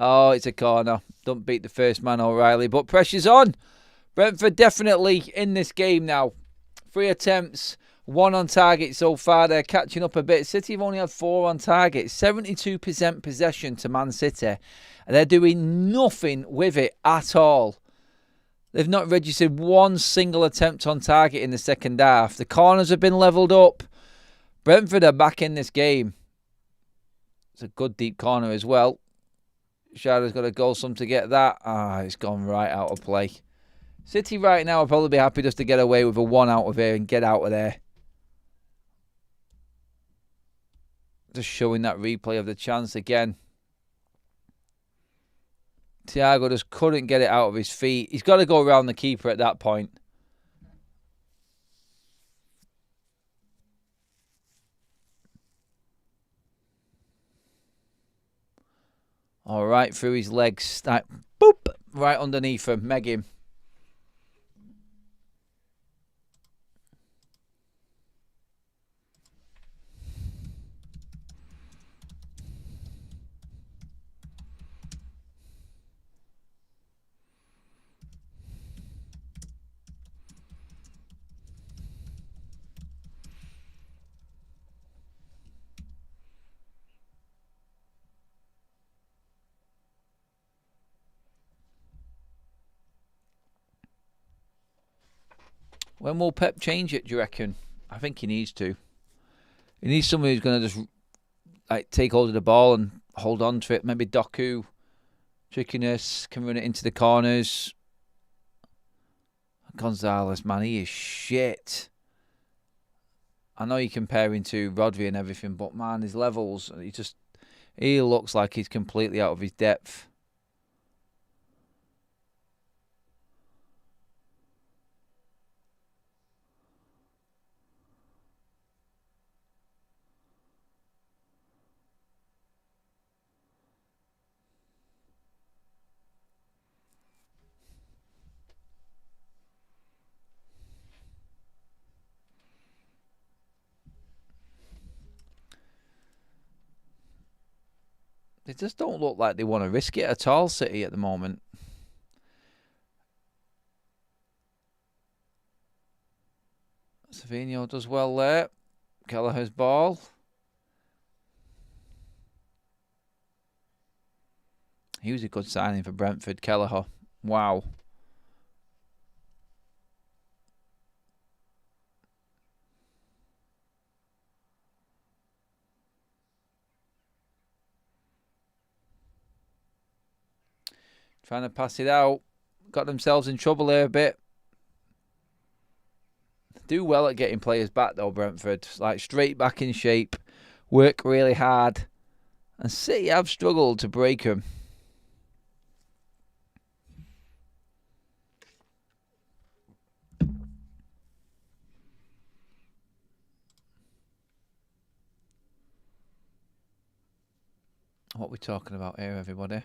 Oh, it's a corner. Don't beat the first man, O'Reilly. But pressure's on. Brentford definitely in this game now. 3 attempts. 1 on target so far. They're catching up a bit. City have only had 4 on target. 72% possession to Man City. And they're doing nothing with it at all. They've not registered 1 single attempt on target in the second half. The corners have been levelled up. Brentford are back in this game. It's a good deep corner as well. Shada's got a goal some to get that. It's gone right out of play. City right now will probably be happy just to get away with a 1 out of here and get out of there. Just showing that replay of the chance again. Thiago just couldn't get it out of his feet. He's got to go around the keeper at that point. All right, through his legs. Boop! Right underneath him. Meg him. When will Pep change it, do you reckon? I think he needs to. He needs somebody who's going to just take hold of the ball and hold on to it. Maybe Doku, trickiness, can run it into the corners. Gonzalez, man, he is shit. I know you're comparing to Rodri and everything, but man, his levels, he looks like he's completely out of his depth. They just don't look like they want to risk it at all, City, at the moment. Savinho does well there. Kelleher's ball. He was a good signing for Brentford, Kelleher. Wow. Trying to pass it out. got themselves in trouble here a bit. Do well at getting players back though, Brentford. Like straight back in shape. Work really hard. And City have struggled to break them. What are we talking about here, everybody?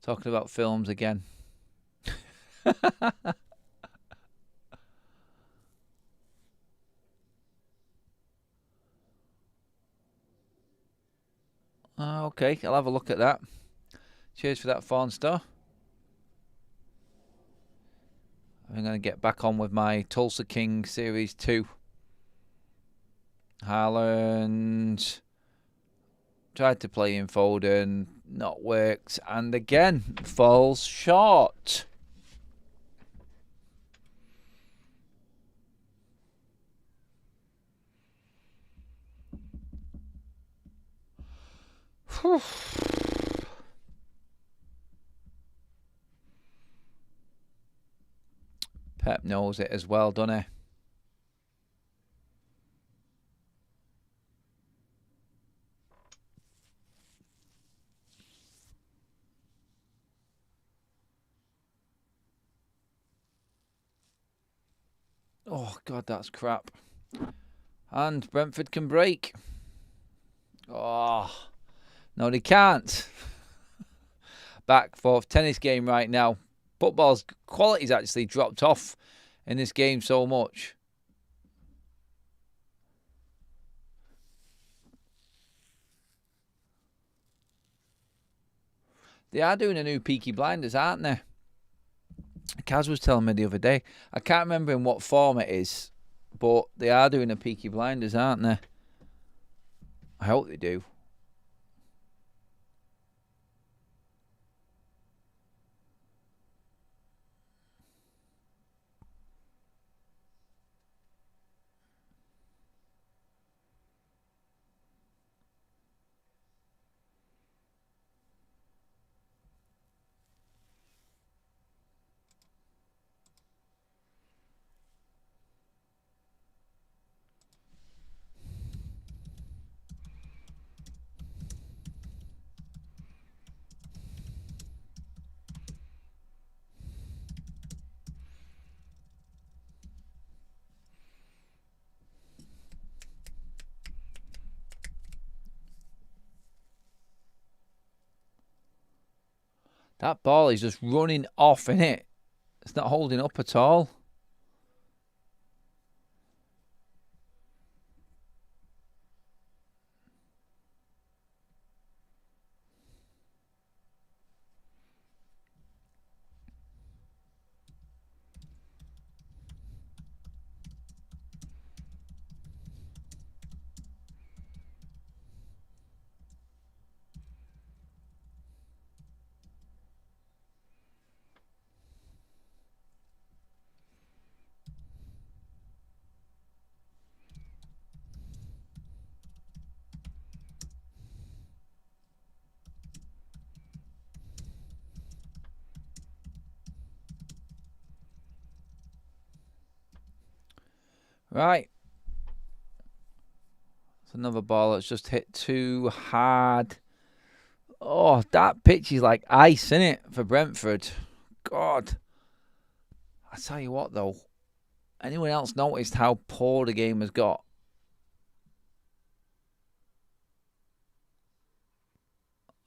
Talking about films again. Okay, I'll have a look at that. Cheers for that, Fawn Star. I'm going to get back on with my Tulsa King Series 2. Haaland tried to play in Foden, not worked, and again falls short. Pep knows it as well, doesn't he? Oh, God, that's crap. And Brentford can break. Oh, no, they can't. Back fourth tennis game right now. Football's quality's actually dropped off in this game so much. They are doing a new Peaky Blinders, aren't they? Kaz was telling me the other day. I can't remember in what form it is, but they are doing a Peaky Blinders, aren't they? I hope they do. That ball is just running off, innit? It's not holding up at all. Right. It's another ball that's just hit too hard. Oh, that pitch is like ice, innit, for Brentford. God. I tell you what, though. Anyone else noticed how poor the game has got?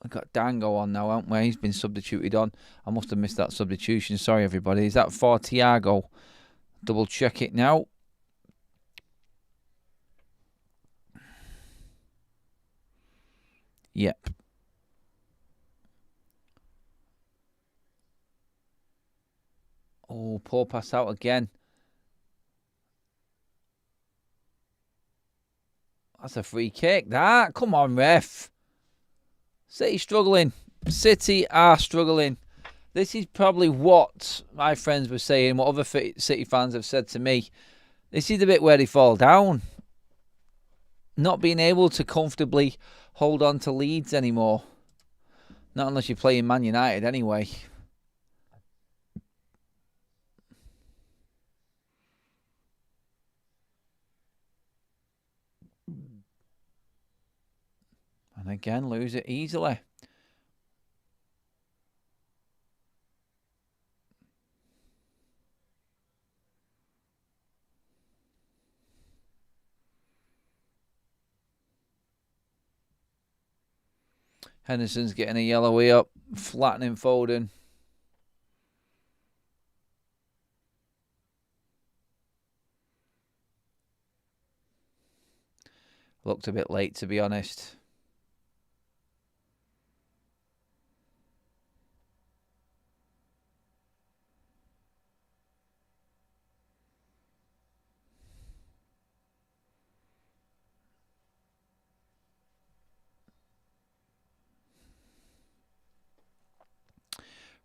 We've got Dango on now, haven't we? He's been substituted on. I must have missed that substitution. Sorry, everybody. Is that for Thiago? Double check it now. Yep. Oh, poor pass out again. That's a free kick. That. Come on, ref. City struggling. City are struggling. This is probably what my friends were saying, what other City fans have said to me. This is the bit where they fall down. Not being able to comfortably hold on to leads anymore. Not unless you're playing Man United anyway. And again, lose it easily. Henderson's getting a yellow way up, flattening Foden. Looked a bit late, to be honest.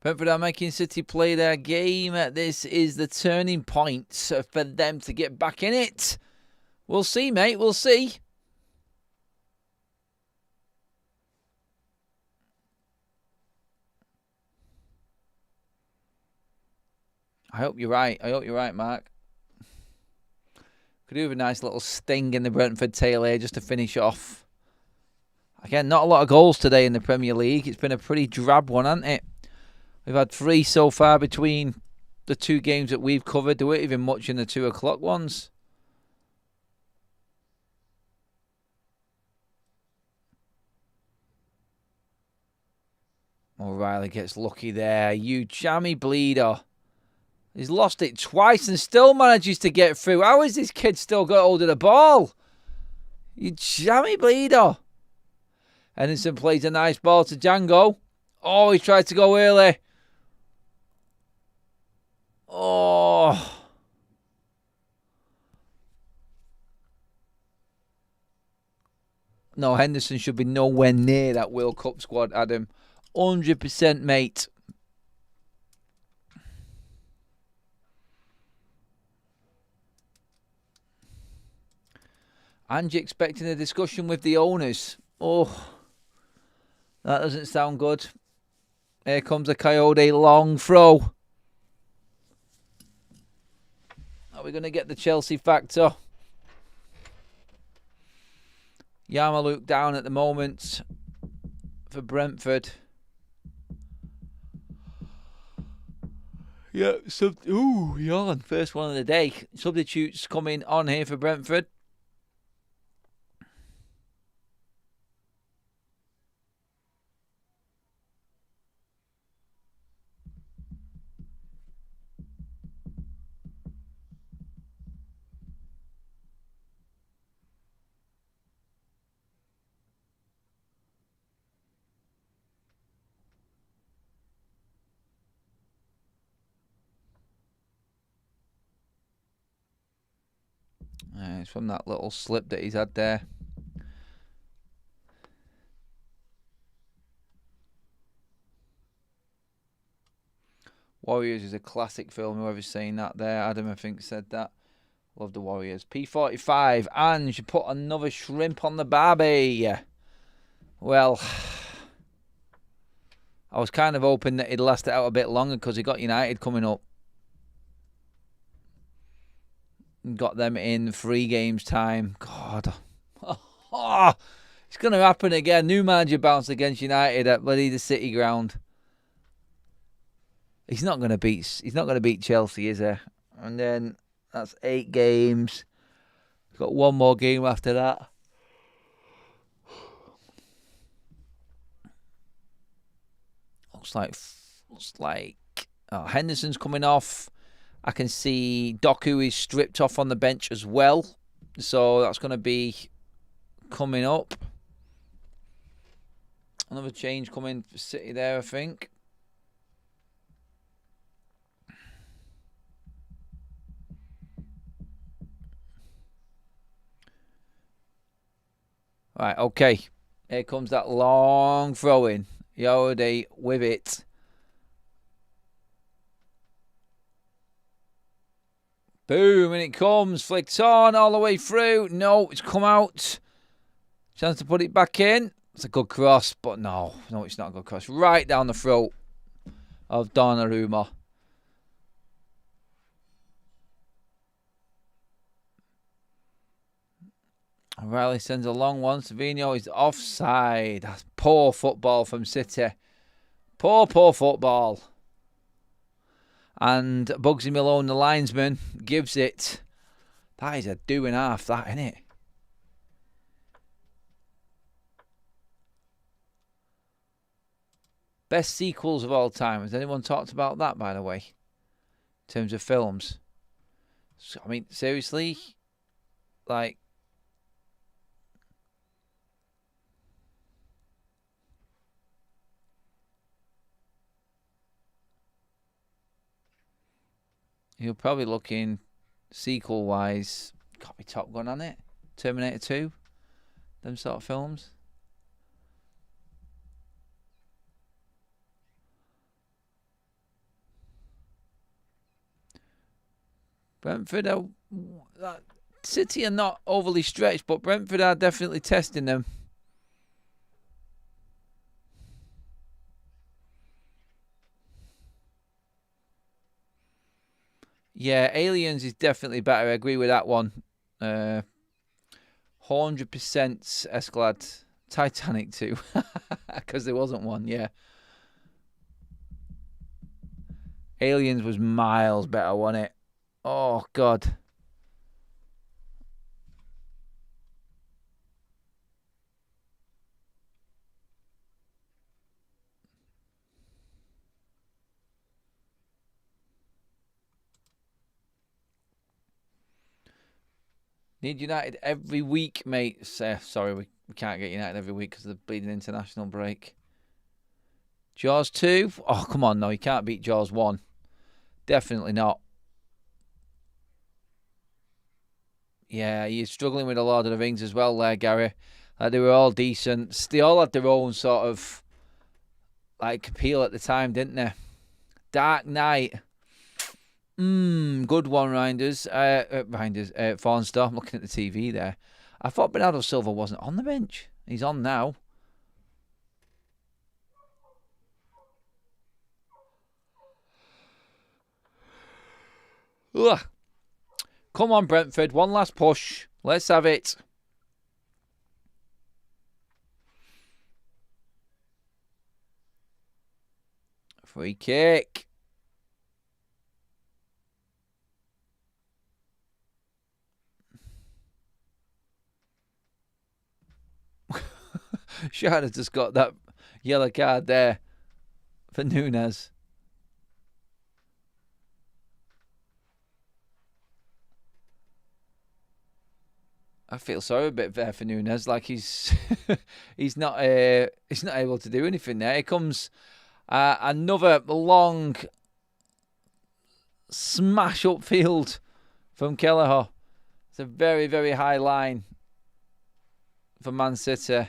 Brentford are making City play their game. This is the turning point for them to get back in it. We'll see, mate. We'll see. I hope you're right. I hope you're right, Mark. Could do with a nice little sting in the Brentford tail here just to finish off. Again, not a lot of goals today in the Premier League. It's been a pretty drab one, hasn't it? We've had 3 so far between the 2 games that we've covered. There weren't even much in the 2 o'clock ones. O'Reilly gets lucky there. You jammy bleeder. He's lost it twice and still manages to get through. How has this kid still got hold of the ball? You jammy bleeder. Henderson plays a nice ball to Django. Oh, he tried to go early. Oh. No, Henderson should be nowhere near that World Cup squad, Adam. 100%, mate. Ange expecting a discussion with the owners. Oh, that doesn't sound good. Here comes a Coyote long throw. Are we going to get the Chelsea factor? Yarmouk down at the moment for Brentford. Yeah, yawn. First one of the day. Substitutes coming on here for Brentford. It's from that little slip that he's had there. Warriors is a classic film. Whoever's saying that there, Adam, I think, said that. Love the Warriors. P45, and you put another shrimp on the barbie. Well, I was kind of hoping that he'd last it out a bit longer because he got United coming up. Got them in 3 games time. God. Oh, it's going to happen again. New manager bounced against United at bloody the City ground. He's not going to beat Chelsea, is he? And then that's 8 games. He's got 1 more game after that. Looks like Henderson's coming off. I can see Doku is stripped off on the bench as well. So that's going to be coming up. Another change coming for City there, I think. Right, okay. Here comes that long throw in. Yode with it. Boom, and it comes. Flicked on all the way through. No, it's come out. Chance to put it back in. It's a good cross, but no, it's not a good cross. Right down the throat of Donnarumma. Riley sends a long one. Savino is offside. That's poor football from City. Poor football. And Bugsy Malone, the linesman, gives it. That is a 2.5, that, isn't it? Best sequels of all time. Has anyone talked about that, by the way? In terms of films. I mean, seriously? Like... You're probably looking sequel-wise. Got to be Top Gun on it. Terminator 2. Them sort of films. Brentford are... City are not overly stretched, but Brentford are definitely testing them. Yeah, Aliens is definitely better. I agree with that one. 100% Escalade. Titanic too. Because there wasn't one, yeah. Aliens was miles better, wasn't it? Oh, God. Need United every week, mate. Sorry, we can't get United every week because of the bleeding international break. Jaws 2? Oh, come on, no. You can't beat Jaws 1. Definitely not. Yeah, you're struggling with a Lord of the Rings as well there, Gary. They were all decent. They all had their own sort of like appeal at the time, didn't they? Dark Knight. Good one, Reinders. Fornstar. I'm looking at the TV there. I thought Bernardo Silva wasn't on the bench. He's on now. Ugh. Come on, Brentford. One last push. Let's have it. Free kick. Shard has just got that yellow card there for Nunes. I feel sorry a bit there for Nunes. Like he's not able to do anything there. Here comes another long smash upfield from Kelleher. It's a very, very high line for Man City.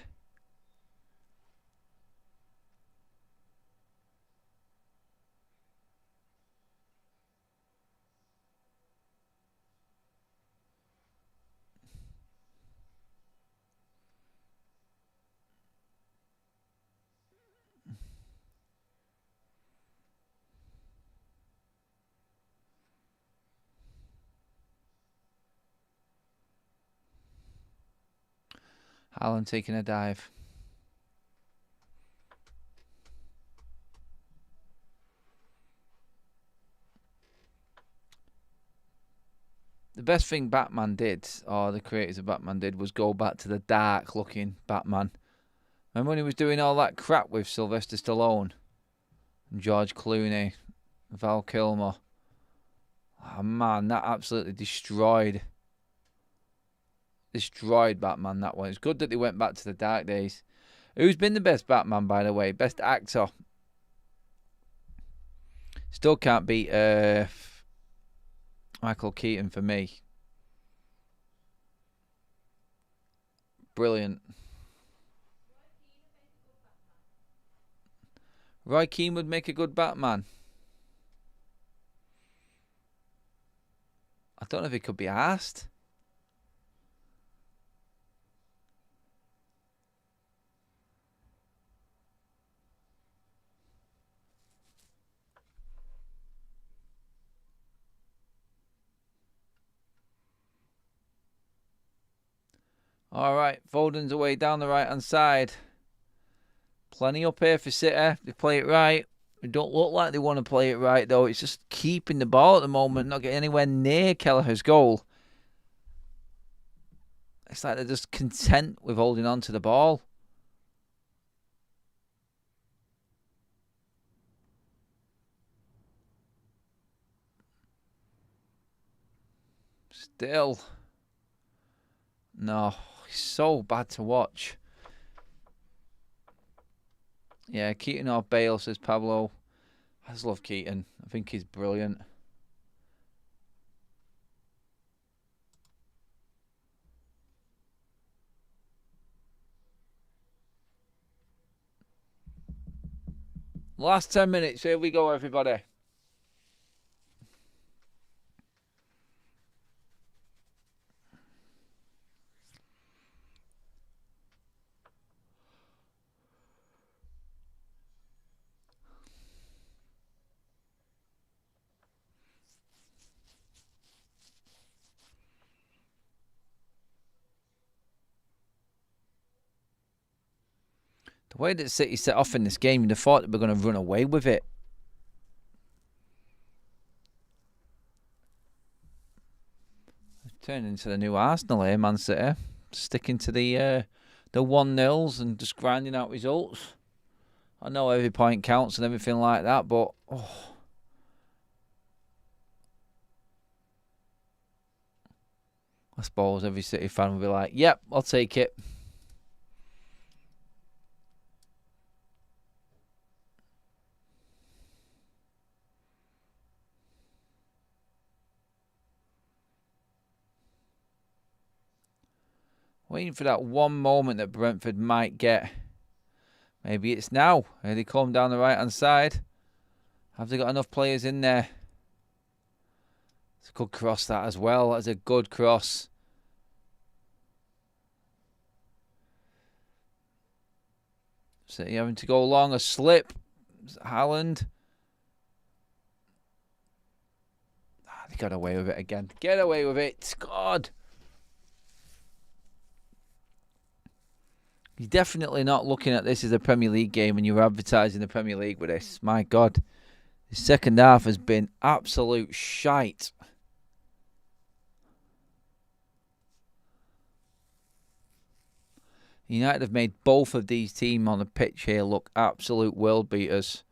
Haaland taking a dive. The best thing Batman did, or the creators of Batman did, was go back to the dark-looking Batman. Remember when he was doing all that crap with Sylvester Stallone and George Clooney, Val Kilmer? Oh man, that absolutely destroyed Batman, that one. It's good that they went back to the dark days. Who's been the best Batman, by the way? Best actor? Still can't beat Michael Keaton for me. Brilliant. Roy Keane would make a good Batman. I don't know if he could be asked. All right, Foden's away down the right-hand side. Plenty up here for City. They play it right. They don't look like they want to play it right, though. It's just keeping the ball at the moment, not getting anywhere near Kelleher's goal. It's like they're just content with holding on to the ball. Still. No, it's so bad to watch. Yeah, Keaton or Bale, says Pablo. I just love Keaton. I think he's brilliant. Last 10 minutes. Here we go, everybody. The way that City set off in this game, you'd have thought they were going to run away with it. Turned into the new Arsenal here, Man City. Sticking to the 1-0s and just grinding out results. I know every point counts and everything like that, but... I suppose every City fan will be like, yep, I'll take it. Waiting for that one moment that Brentford might get. Maybe it's now. Here they come down the right-hand side. Have they got enough players in there? It's a good cross, that as well. That's a good cross. City having to go long. A slip. Haaland. They got away with it again. Get away with it. God. You're definitely not looking at this as a Premier League game when you're advertising the Premier League with this. My God. The second half has been absolute shite. United have made both of these teams on the pitch here look absolute world beaters.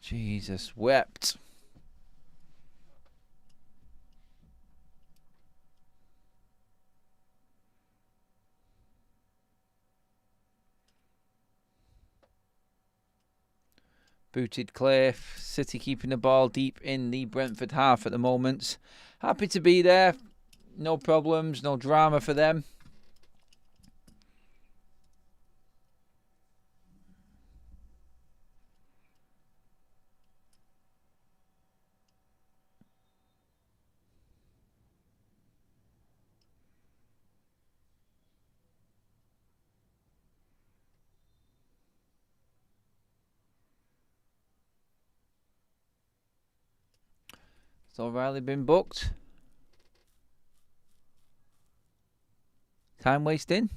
Jesus wept. Booted Cliff. City keeping the ball deep in the Brentford half at the moment. Happy to be there. No problems, no drama for them. Has O'Reilly been booked? Time wasting?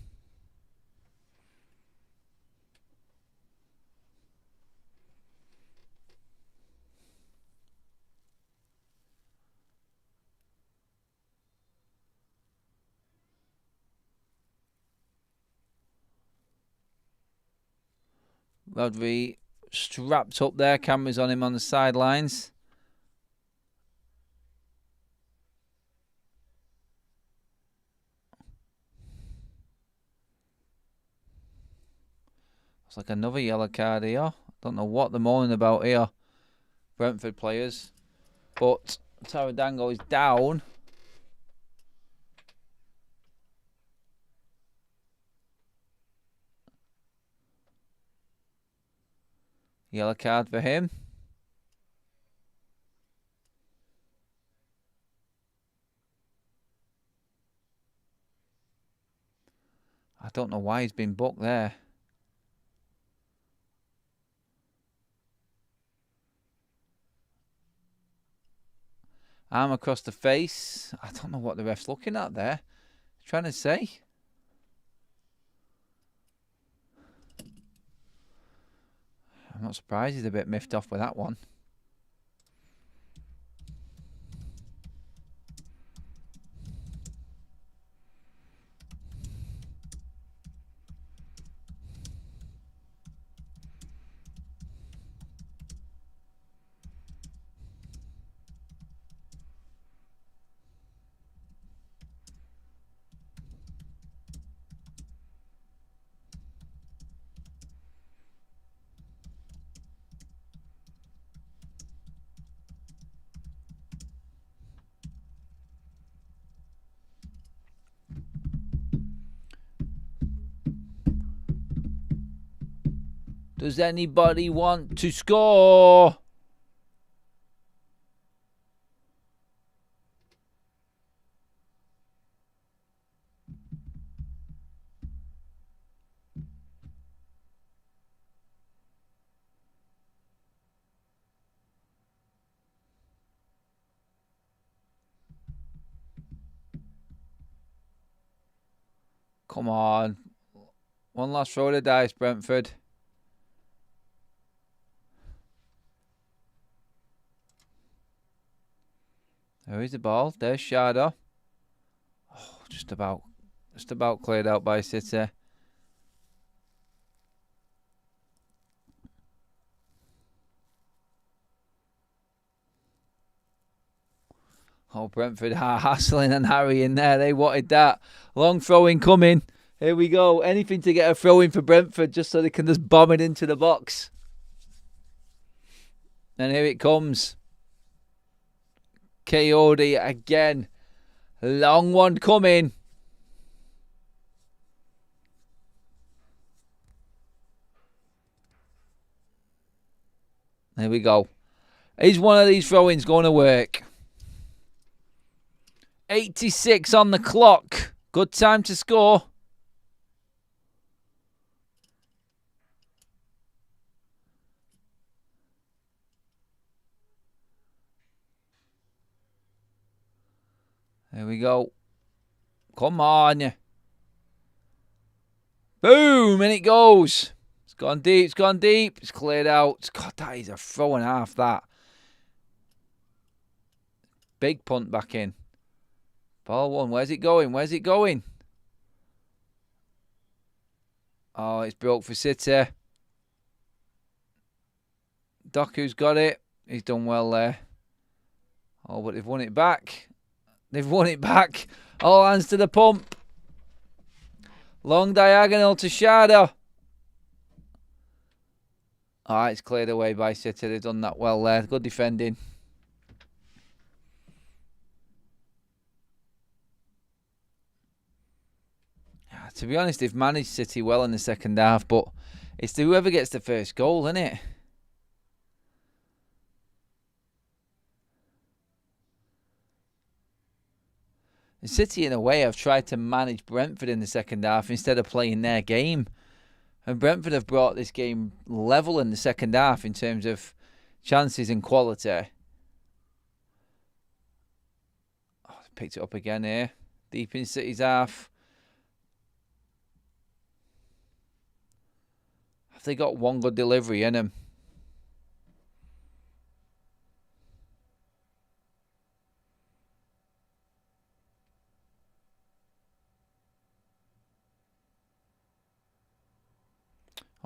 Rodri strapped up there. Cameras on him on the sidelines. It's like another yellow card here. Don't know what they're moaning about here, Brentford players. But Taradango is down. Yellow card for him. I don't know why he's been booked there. Arm across the face. I don't know what the ref's looking at there. Trying to say. I'm not surprised he's a bit miffed off with that one. Does anybody want to score? Come on. One last throw of the dice, Brentford. There is the ball. There's Shadow. Oh, just about cleared out by City. Oh, Brentford hassling and harrying there. They wanted that. Long throw in coming. Here we go. Anything to get a throw in for Brentford just so they can just bomb it into the box. And here it comes. Coyote again. Long one coming. There we go. Is one of these throw-ins going to work? 86 on the clock. Good time to score. There we go. Come on. Boom, and it goes. It's gone deep, it's gone deep. It's cleared out. God, that is a throw and a half, that. Big punt back in. Ball one. Where's it going? Where's it going? Oh, it's broke for City. Doku's got it. He's done well there. Oh, but they've won it back. They've won it back. All hands to the pump. Long diagonal to Shadow. Alright, it's cleared away by City. They've done that well there. Good defending. To be honest, they've managed City well in the second half, but it's whoever gets the first goal, isn't it? And City, in a way, have tried to manage Brentford in the second half instead of playing their game. And Brentford have brought this game level in the second half in terms of chances and quality. Oh, picked it up again here. Deep in City's half. Have they got one good delivery in them?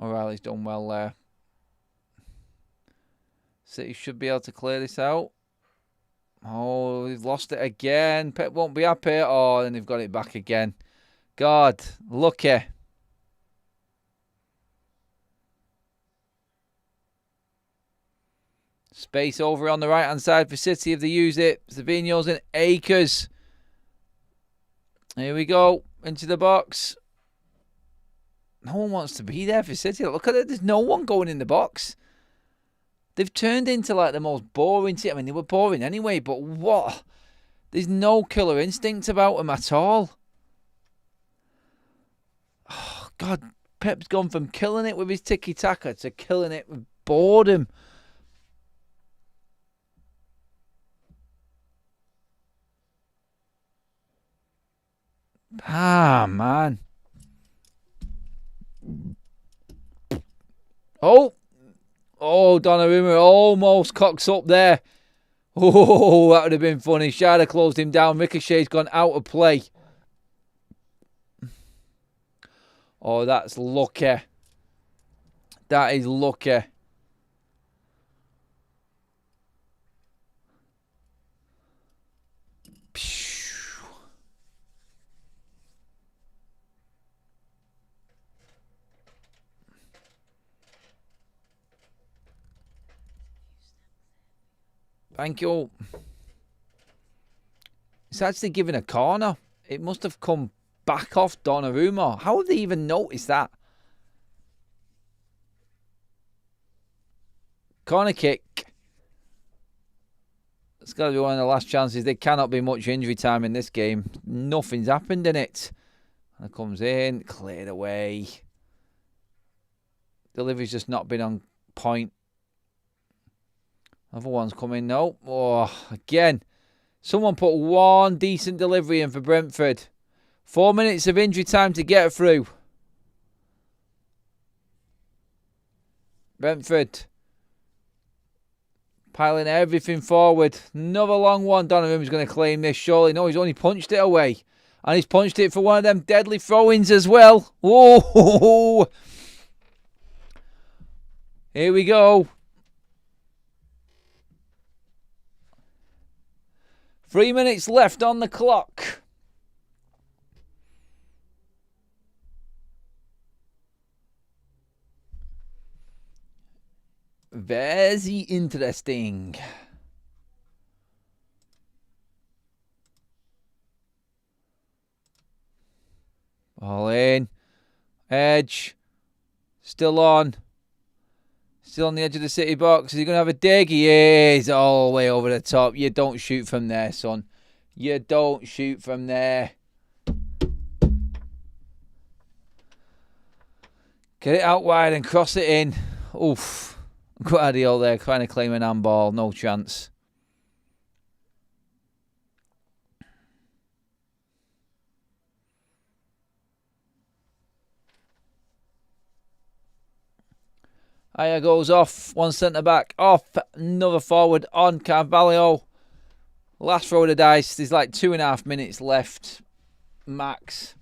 O'Reilly's done well there. City should be able to clear this out. Oh, they've lost it again. Pep won't be happy. Oh, and they've got it back again. God, lucky. Space over on the right-hand side for City if they use it. Savinho's in acres. Here we go. Into the box. No one wants to be there for City. Look at it. There's no one going in the box. They've turned into like the most boring team. I mean, they were boring anyway, but what? There's no killer instinct about them at all. Oh, God. Pep's gone from killing it with his tiki-taka to killing it with boredom. Ah, man. Oh, Donnarumma almost cocks up there. Oh, that would have been funny. Shada closed him down. Ricochet's gone out of play. Oh, that's lucky. That is lucky. Thank you. It's actually given a corner. It must have come back off Donnarumma. How have they even noticed that? Corner kick. It's got to be one of the last chances. There cannot be much injury time in this game. Nothing's happened in it. And it comes in, cleared away. Delivery's just not been on point. Other one's coming. No. Oh, again. Someone put one decent delivery in for Brentford. 4 minutes of injury time to get through. Brentford piling everything forward. Another long one. Donnarumma's going to claim this, surely. No, he's only punched it away. And he's punched it for one of them deadly throw-ins as well. Whoa! Here we go. 3 minutes left on the clock. Very interesting. All in. Edge. Still on. Still on the edge of the City box. Is he going to have a dig? He is. All the way over the top. You don't shoot from there, son. You don't shoot from there. Get it out wide and cross it in. Oof. Guardiola there trying to claim an handball. No chance. Aya goes off. One centre back off. Another forward on. Carvalho. Last throw of the dice. There's like 2.5 minutes left. Max.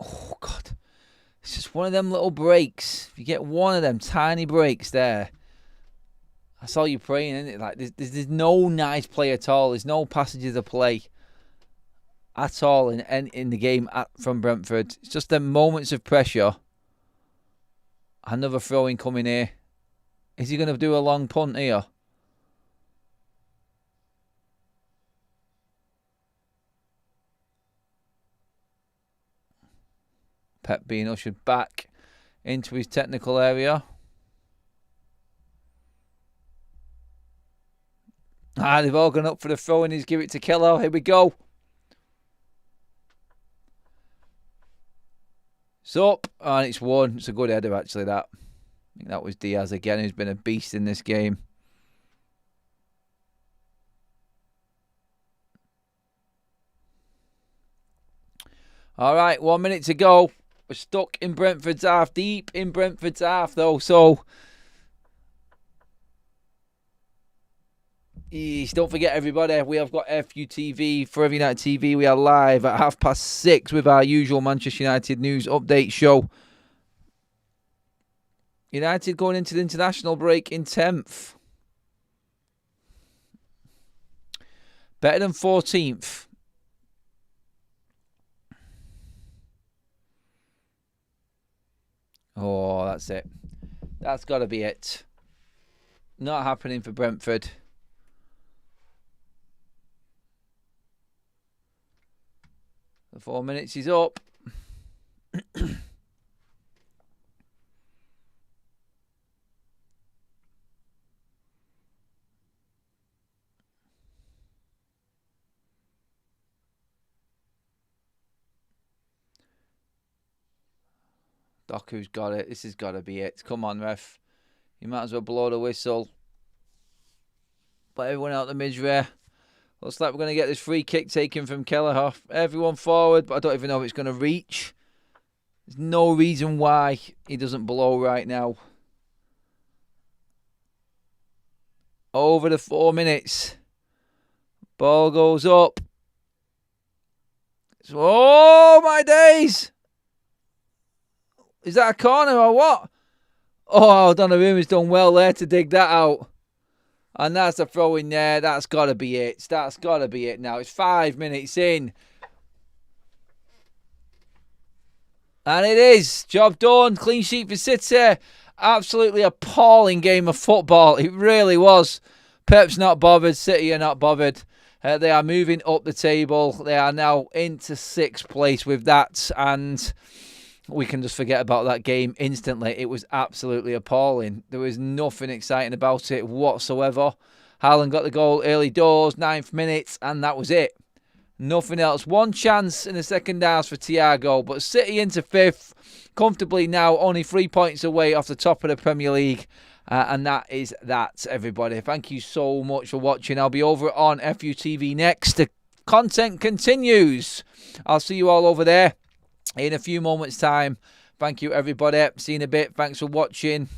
Oh, God. It's just one of them little breaks. If you get one of them tiny breaks there, that's all you're praying, isn't it? Like, there's no nice play at all. There's no passages of play at all in the game from Brentford. It's just them moments of pressure. Another throw-in coming here. Is he going to do a long punt here? Pep being ushered back into his technical area. They've all gone up for the throw and he's give it to Keller. Here we go. It's up and it's one. It's a good header actually, that. I think that was Diaz again, who's been a beast in this game. All right, 1 minute to go. We're stuck in Brentford's half, deep in Brentford's half though, so don't forget everybody, we have got FUTV, Forever United TV. We are live at 6:30 with our usual Manchester United news update show. United going into the international break in 10th. Better than 14th. Oh, that's it. That's got to be it. Not happening for Brentford. The 4 minutes is up. Doku's got it. This has got to be it. Come on, ref. You might as well blow the whistle. But everyone out the midway. Looks like we're going to get this free kick taken from Kelleher. Everyone forward, but I don't even know if it's going to reach. There's no reason why he doesn't blow right now. Over the 4 minutes. Ball goes up. Oh, my days. Is that a corner or what? Oh, Donnarumma's done well there to dig that out. And that's a throw in there. That's got to be it. That's got to be it now. It's 5 minutes in. And it is. Job done. Clean sheet for City. Absolutely appalling game of football. It really was. Pep's not bothered. City are not bothered. They are moving up the table. They are now into 6th place with that. And we can just forget about that game instantly. It was absolutely appalling. There was nothing exciting about it whatsoever. Haaland got the goal early doors, 9th minute, and that was it. Nothing else. One chance in the second half for Thiago, but City into 5th, comfortably now, only 3 points away off the top of the Premier League. And that is that, everybody. Thank you so much for watching. I'll be over on FUTV next. The content continues. I'll see you all over there in a few moments' time. Thank you, everybody. See you in a bit. Thanks for watching.